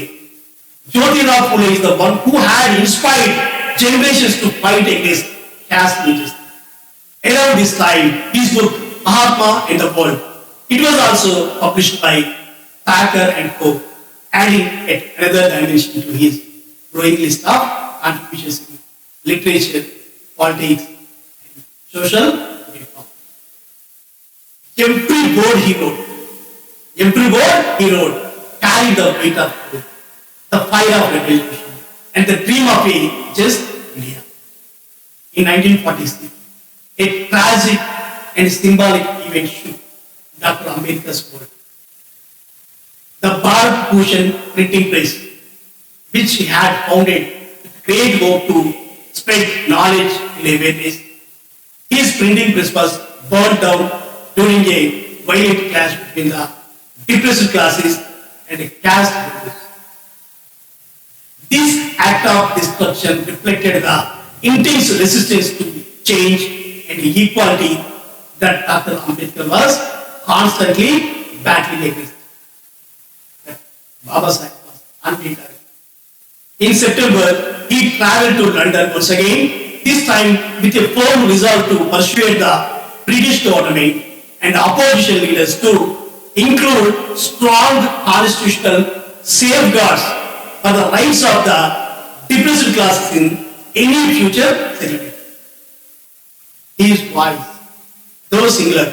Jyotirao Phule is the one who had inspired generations to fight against caste injustice. Around this time, his book Mahatma and the World. It was also published by Thacker and Co., adding yet another dimension to his growing list of contributions in literature, politics, and social reform. Every word he wrote carried the weight of truth, the fire of revolution, and the dream of a just India. In 1946, a tragic and symbolic event shook Dr. Ambedkar's world. The Bharat Bhushan printing press, which he had founded with great hope to spread knowledge and awareness, his printing press was burned down during a violent clash between the depressed classes and the caste groups. This act of destruction reflected the intense resistance to change and equality that Dr. Ambedkar was constantly battling against. That Baba Sahib was unbeatable. In September, he traveled to London once again, this time with a firm resolve to persuade the British government and opposition leaders to include strong constitutional safeguards for the rights of the depressed classes in any future settlement. His voice, though singular,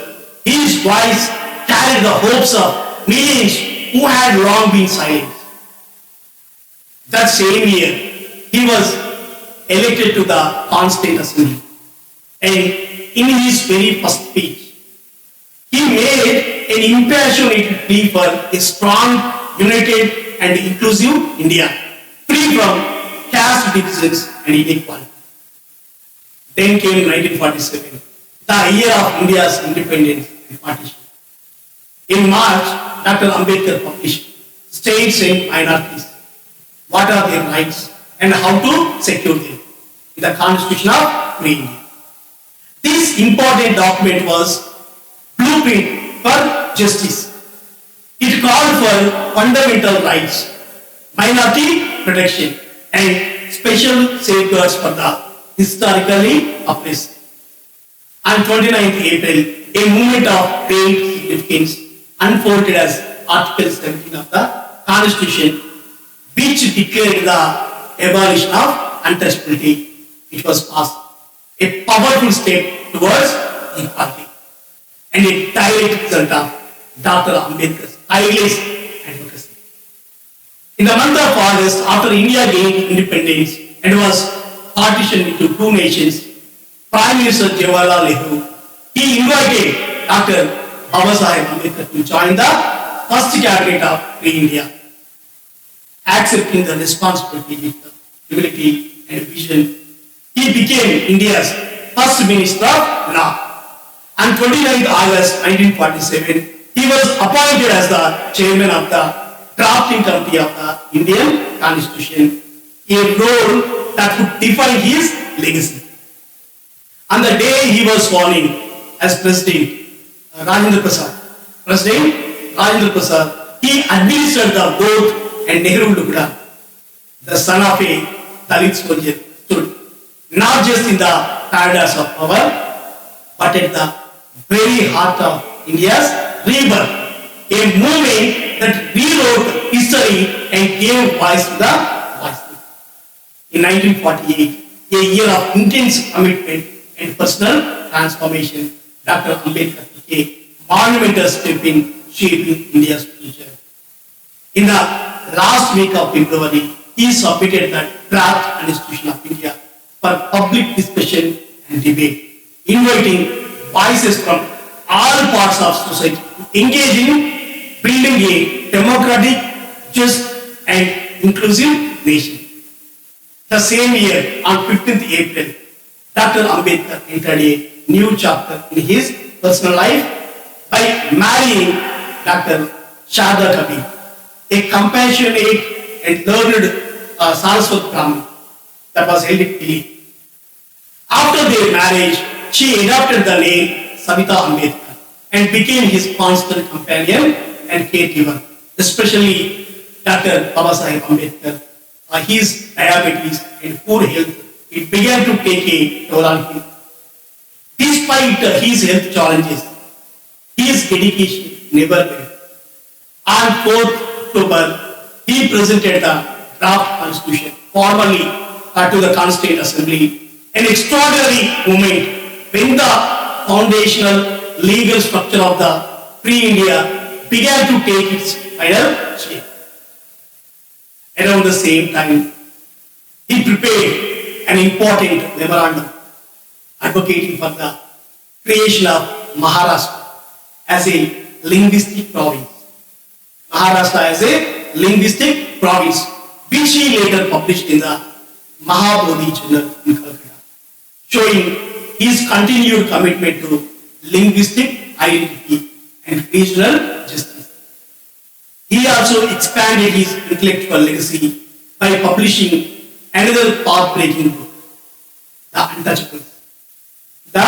his voice carried the hopes of millions who had long been silent. That same year, he was elected to the Constituent Assembly, and in his very first speech, he made an impassioned plea for a strong, united, and inclusive India, free from caste divisions and inequality. Then came 1947, the year of India's independence and partition. In March, Dr. Ambedkar published States and Minorities, What Are Their Rights and How to Secure Them in the Constitution of Free India. This important document was blueprint for justice. It called for fundamental rights, minority protection, and special safeguards for the historically oppressed. On 29th April, a movement of great significance unfolded as Article 17 of the Constitution, which declared the abolition of untouchability. It was passed, a powerful step towards equality, and a direct result of Dr. Ambedkar's tireless advocacy. In the month of August, after India gained independence and was partitioned into two nations, Prime Minister Jawaharlal Nehru, he invited Dr. Baba Sahib Ambedkar to join the first cabinet of Free India, accepting the responsibility with humility and vision. He became India's first Minister of Law. On 29th August 1947, he was appointed as the chairman of the drafting committee of the Indian Constitution, a role that would define his legacy. On the day he was sworn in as President Rajendra Prasad, he administered the oath, and Nehru looked up. The son of a Dalit soldier stood not just in the corridors of power, but at the very heart of India's rebirth, a movement that rewrote history and gave voice to the voiceless. In 1948, a year of intense commitment and personal transformation, Dr. Ambedkar took a monumental step in shaping India's future. In the last week of February, he submitted the draft Constitution of India for public discussion and debate, inviting voices from all parts of society to engage in building a democratic, just, and inclusive nation. The same year, on 15th April, Dr. Ambedkar entered a new chapter in his personal life by marrying Dr. Sharda Kabir, a compassionate and learned Saraswat Brahmin that was held in Delhi. After their marriage, she adopted the name Savita Ambedkar and became his constant companion and caregiver, especially Dr. Babasaheb Ambedkar. His diabetes and poor health, it began to take a toll on him. Despite his health challenges, his dedication never failed. On 4th October, he presented the draft constitution formally to the Constituent Assembly, an extraordinary moment when the foundational legal structure of the Free India began to take its final shape. Around the same time, he prepared an important memorandum advocating for the creation of Maharashtra as a linguistic province. Maharashtra as a linguistic province, which he later published in the Mahabodhi Journal in Calcutta, showing his continued commitment to linguistic identity and regional justice. He also expanded his intellectual legacy by publishing another path-breaking book, The Untouchables. The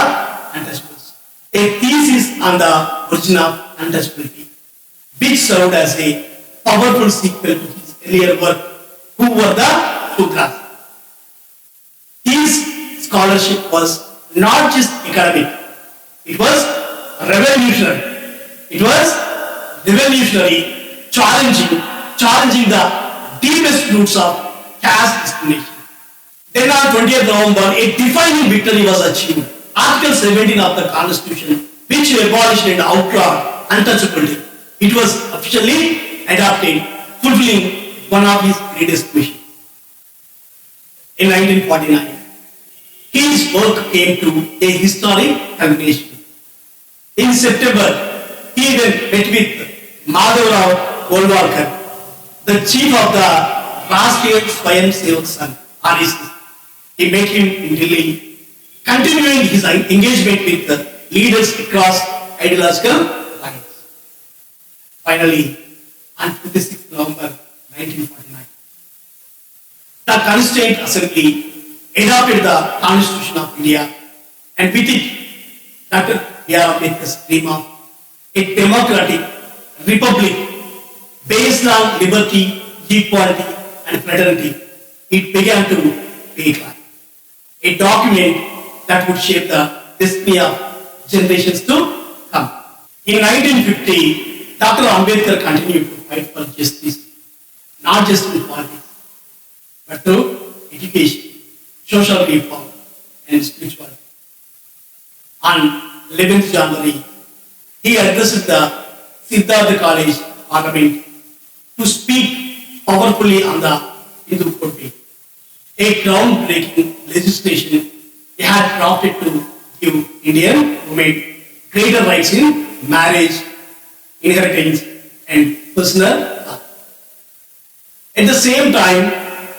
Untouchables, a thesis on the origin of untouchability, which served as a powerful sequel to his earlier work, Who Were the Shudras. His scholarship was not just academic, it was revolutionary. It was revolutionary, challenging the deepest roots of caste discrimination. Then on 20th November, a defining victory was achieved. Article 17 of the Constitution, which abolished and outlawed untouchability, it was officially adopted, fulfilling one of his greatest missions. In 1949, his work came to a historic culmination. In September, he then met with Madhavrao Golwalkar, the chief of the Rashtriya Swayam Sevak Sangh, RSS. He met him in Delhi, continuing his engagement with the leaders across ideological lines. Finally, on 26th November 1949, the Constituent Assembly adopted the Constitution of India, and with it, Dr. B.R. Ambedkar's dream of a democratic republic based on liberty, equality, and fraternity, it began to take life. A document that would shape the destiny of generations to come. In 1950, Dr. Ambedkar continued to fight for justice, not just in politics, but through education, social reform, and spirituality. On 11th January, he addressed the Siddhartha College Parliament to speak powerfully on the Hindu Code Bill, a groundbreaking legislation he had drafted to give Indian women greater rights in marriage, inheritance, and personal life. At the same time,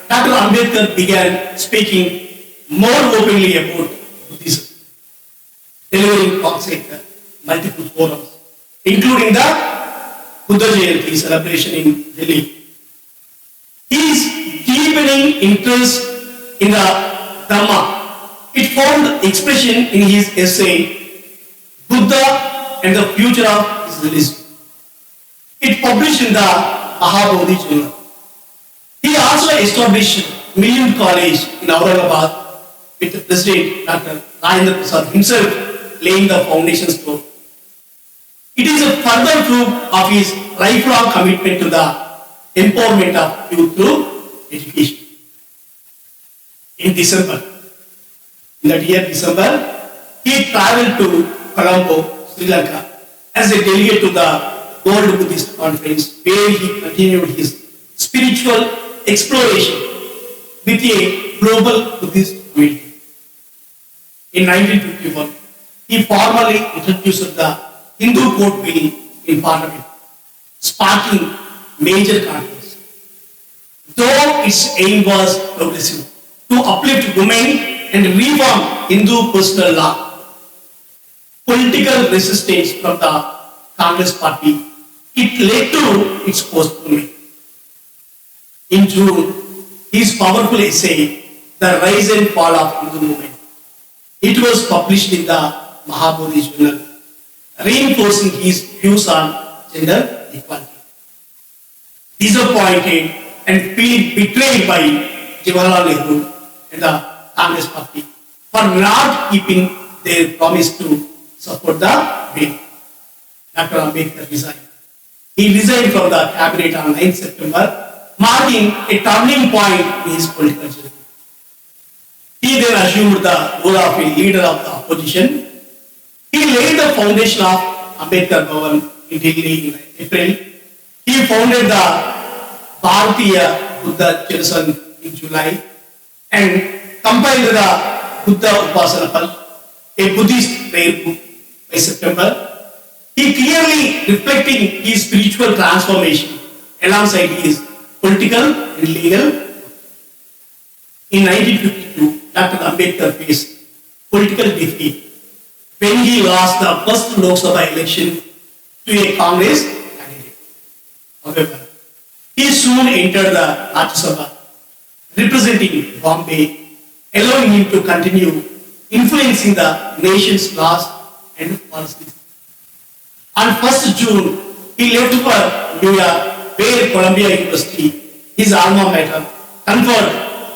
Dr. Ambedkar began speaking more openly about Buddhism, delivering talks at multiple forums, including the Buddha Jayanti celebration in Delhi. His deepening interest in the Dhamma, it found expression in his essay, Buddha and the Future of His Religion. It published in the Mahabodhi Journal. He also established Million College in Aurangabad with the President Dr. Rajendra Prasad himself laying the foundation stone. It is a further proof of his lifelong commitment to the empowerment of youth through education. In December, in that year December, he traveled to Colombo, Sri Lanka as a delegate to the World Buddhist Conference, where he continued his spiritual exploration with a global Buddhist community. In 1951, he formally introduced the Hindu Code Bill in Parliament, sparking major conflicts. Though its aim was progressive, to uplift women and reform Hindu personal law, political resistance from the Congress party, it led to its postponement. In June, his powerful essay, The Rise and Fall of Hindu Movement, it was published in the Mahabodhi Journal, reinforcing his views on gender equality. Disappointed and feeling betrayed by Jawaharlal Nehru and the Congress party for not keeping their promise to support the bill, Dr. Ambedkar resigned. He resigned from the cabinet on 9 September, marking a turning point in his political journey. He then assumed the role of a leader of the opposition. He laid the foundation of Ambedkar Bhavan in Delhi in April. He founded the Bharatiya Buddha Cherasan in July and compiled the Buddha Upasanapal, a Buddhist prayer book, by September. He clearly reflecting his spiritual transformation alongside his political and legal. In 1952, Dr. Ambedkar faced political defeat when he lost the first Lok Sabha election to a Congress candidate. However, he soon entered the Rajya Sabha, representing Bombay, allowing him to continue influencing the nation's laws and policies. On 1st June, he left for New York, where Columbia University, his alma mater, conferred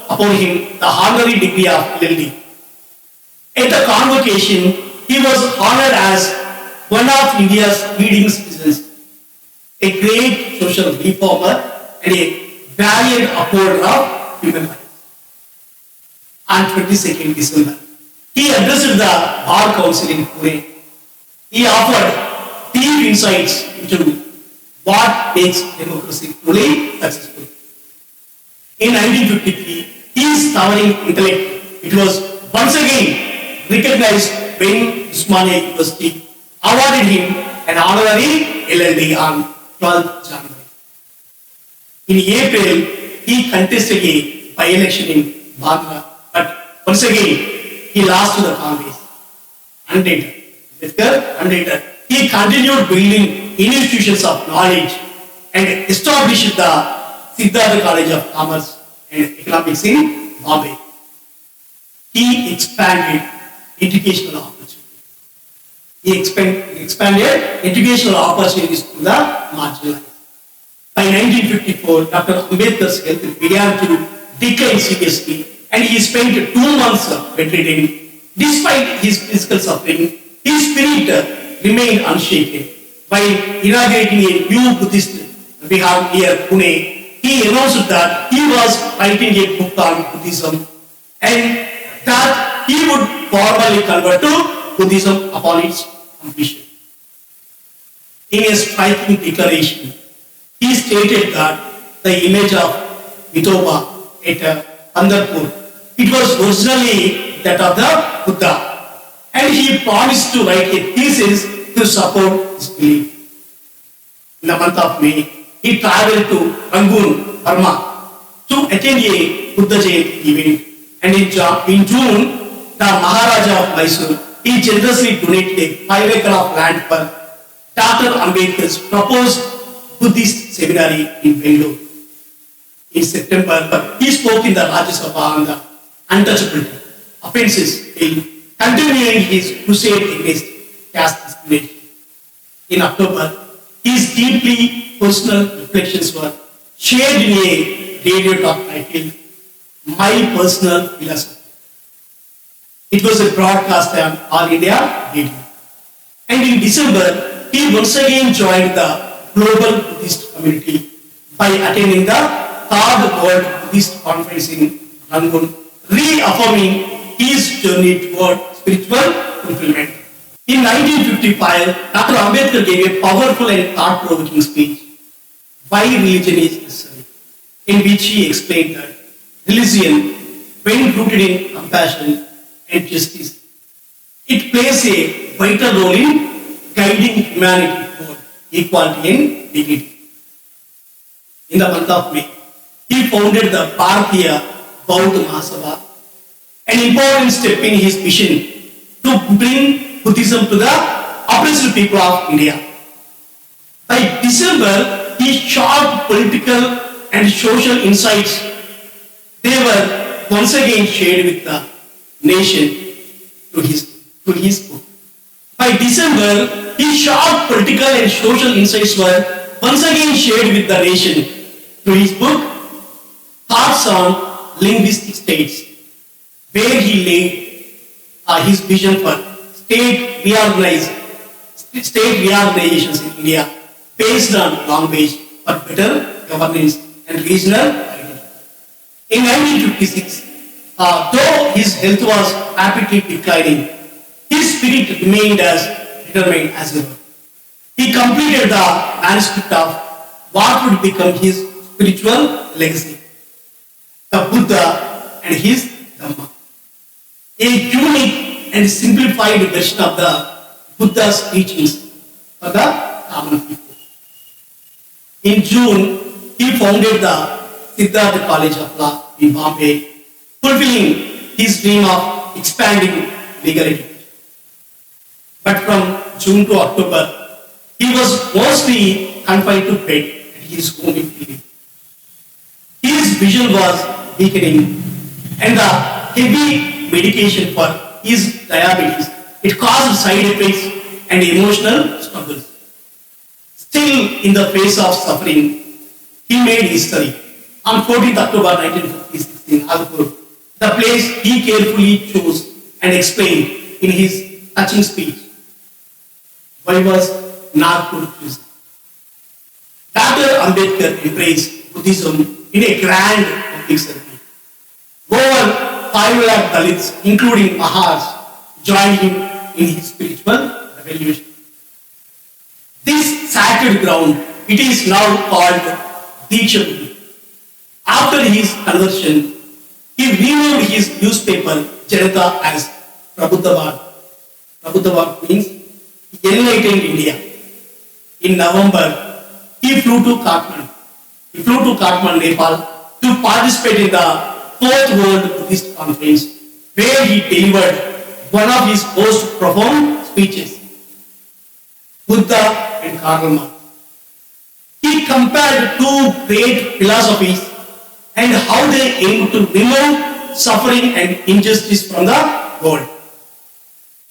upon him the honorary degree of LLD. At the convocation, he was honored as one of India's leading citizens, a great social reformer, and a valiant upholder of human rights. On 22nd December, he addressed the Bar Council in Pune. He offered deep insights into what makes democracy truly successful. In 1953, his towering intellect, it was once again recognized when Usmania University awarded him an honorary LLD on 12th January. In April, he contested a by-election in Bandra, but once again, he lost to the Congress. Undated. He continued building institutions of knowledge and established the Siddhartha College of Commerce and Economics in Bombay. He expanded educational opportunities. He expanded educational opportunities to the marginalized. By 1954, Dr. Ambedkar's health began to decline seriously, and he spent 2 months bedridden. Despite his physical suffering, his spirit remained unshaken. By inaugurating a new Buddhist vihar near Pune, he announced that he was writing a book on Buddhism and that he would formally convert to Buddhism upon its completion. In a striking declaration, he stated that the image of Vithoba at Pandharpur, it was originally that of the Buddha, and he promised to write a thesis to support his belief. In the month of May, he traveled to Rangoon, Burma, to attend a Buddha Jayanti event, and in June, the Maharaja of Mysore, he generously donated a 5 acres of land for Dr. Ambedkar's proposed Buddhist seminary in Bangalore. In September, he spoke in the Rajya Sabha on the untouchability offences bill, continuing his crusade against caste discrimination. In October, his deeply personal reflections were shared in a radio talk titled My Personal Philosophy. It was a broadcast on All India Radio. And in December, he once again joined the global Buddhist community by attending the Third World Buddhist Conference in Rangoon, reaffirming his journey toward spiritual fulfillment. In 1955, Dr. Ambedkar gave a powerful and thought-provoking speech, Why Religion is Necessary, in which he explained that religion, when rooted in compassion and justice, it plays a vital role in guiding humanity toward equality and dignity. In the month of May, he founded the Bharatiya Bauddha Mahasabha, an important step in his mission to bring Buddhism to the oppressed people of India. By December, his sharp political and social insights, they were once again shared with the nation through his book. By December, his sharp political and social insights were once again shared with the nation through his book, Thoughts on Linguistic States, where he laid his vision for state reorganizations in India based on language for better governance and regional identity. In 1956, though his health was rapidly declining, his spirit remained as determined as ever. He completed the manuscript of what would become his spiritual legacy, the Buddha and his Dhamma, a unique and simplified version of the Buddha's teachings for the common people. In June, he founded the Siddhartha College of Law in Bombay, fulfilling his dream of expanding legal education. But from June to October, he was mostly confined to bed at his home in Delhi. His vision was weakening, and the heavy medication for his diabetes, it caused side effects and emotional struggles. Still, in the face of suffering, he made history. On 14th October 1956 in Alpur, the place he carefully chose and explained in his touching speech. Why was Nagpur chosen? Dr. Ambedkar embraced Buddhism in a grand public ceremony. Over 5 lakh Dalits, including Mahars, joined him in his spiritual revolution. This sacred ground, it is now called Diksha Bhumi. After his conversion, he renamed his newspaper Janata as Prabhuddhavad. Prabhuddhavad means Enlightened India. In November, he flew to Kathmandu, Nepal, to participate in the 4th World Buddhist Conference, where he delivered one of his most profound speeches, Buddha and Karl Marx. He compared two great philosophies and how they aim to remove suffering and injustice from the world.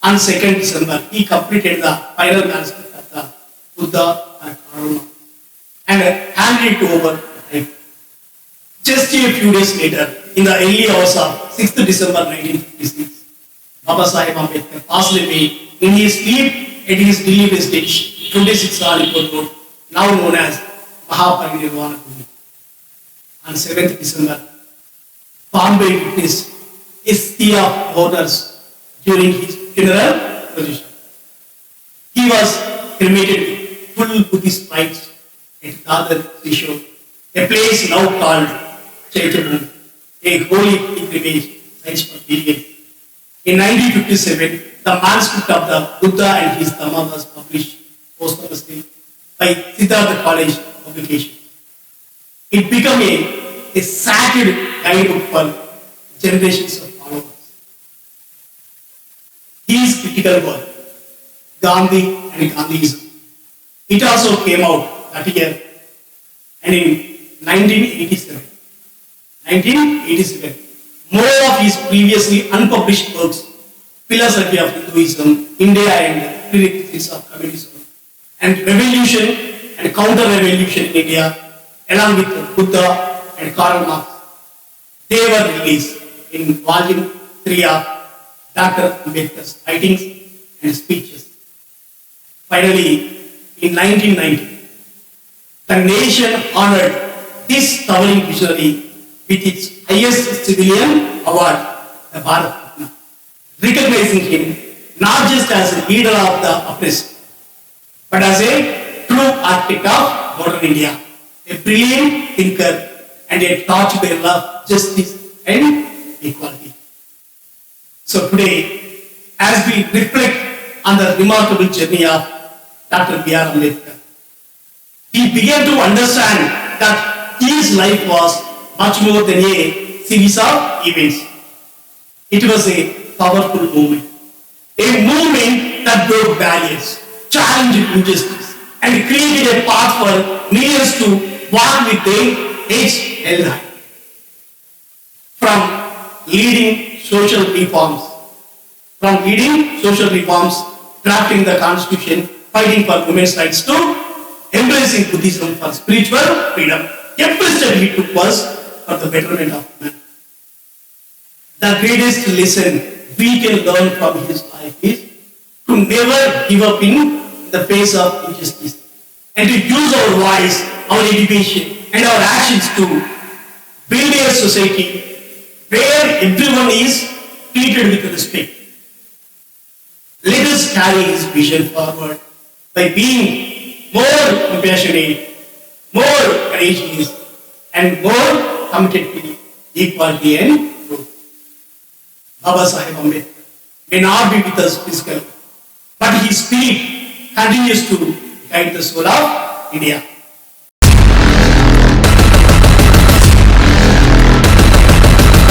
On 2nd December, he completed the final manuscript of the Buddha and Karl Marx and handed it over to him. Just a few days later, in the early hours of 6th December 1956, Baba Sahib Ambedkar passed away in his sleep at his Delhi residence, 26 Alipur Road, now known as Mahaparinirvana Bhumi. On 7th December, Bombay witnessed a sea of mourners during his funeral procession. He was cremated with full Buddhist rites at Dadar Trishur, a place now called Chaitanya, a holy pilgrimage site for pilgrims. In 1957, the manuscript of the Buddha and his Dhamma was published posthumously by Siddhartha College publication. It became a sacred guidebook for generations of followers. His critical work, Gandhi and Gandhism, it also came out that year, and in 1987, more of his previously unpublished works, Philosophy of Hinduism, India and Prerequisites of Communism, and Revolution and Counter-Revolution in India, along with Buddha and Karl Marx, they were released in volume 3 of Dr. Ambedkar's writings and speeches. Finally, in 1990, the nation honored this towering visionary with its highest civilian award, the Bharat Ratna, recognizing him not just as a leader of the oppressed, but as a true architect of modern India, a brilliant thinker and a torchbearer of justice and equality. So today, as we reflect on the remarkable journey of Dr. B.R. Ambedkar, we began to understand that his life was much more than a series of events. It was a powerful movement that that broke barriers, challenged injustice, and created a path for millions to walk with their heads held high. From leading social reforms, drafting the constitution, fighting for women's rights to embracing Buddhism for spiritual freedom. Every step he took was for the betterment of man. The greatest lesson we can learn from his life is to never give up in the face of injustice and to use our voice, our education, and our actions to build a society where everyone is treated with respect. Let us carry his vision forward by being more compassionate, more courageous, and more committed to equality and growth. Baba Sahib Ambedkar may not be with us physically, but his spirit continues to guide the soul of India.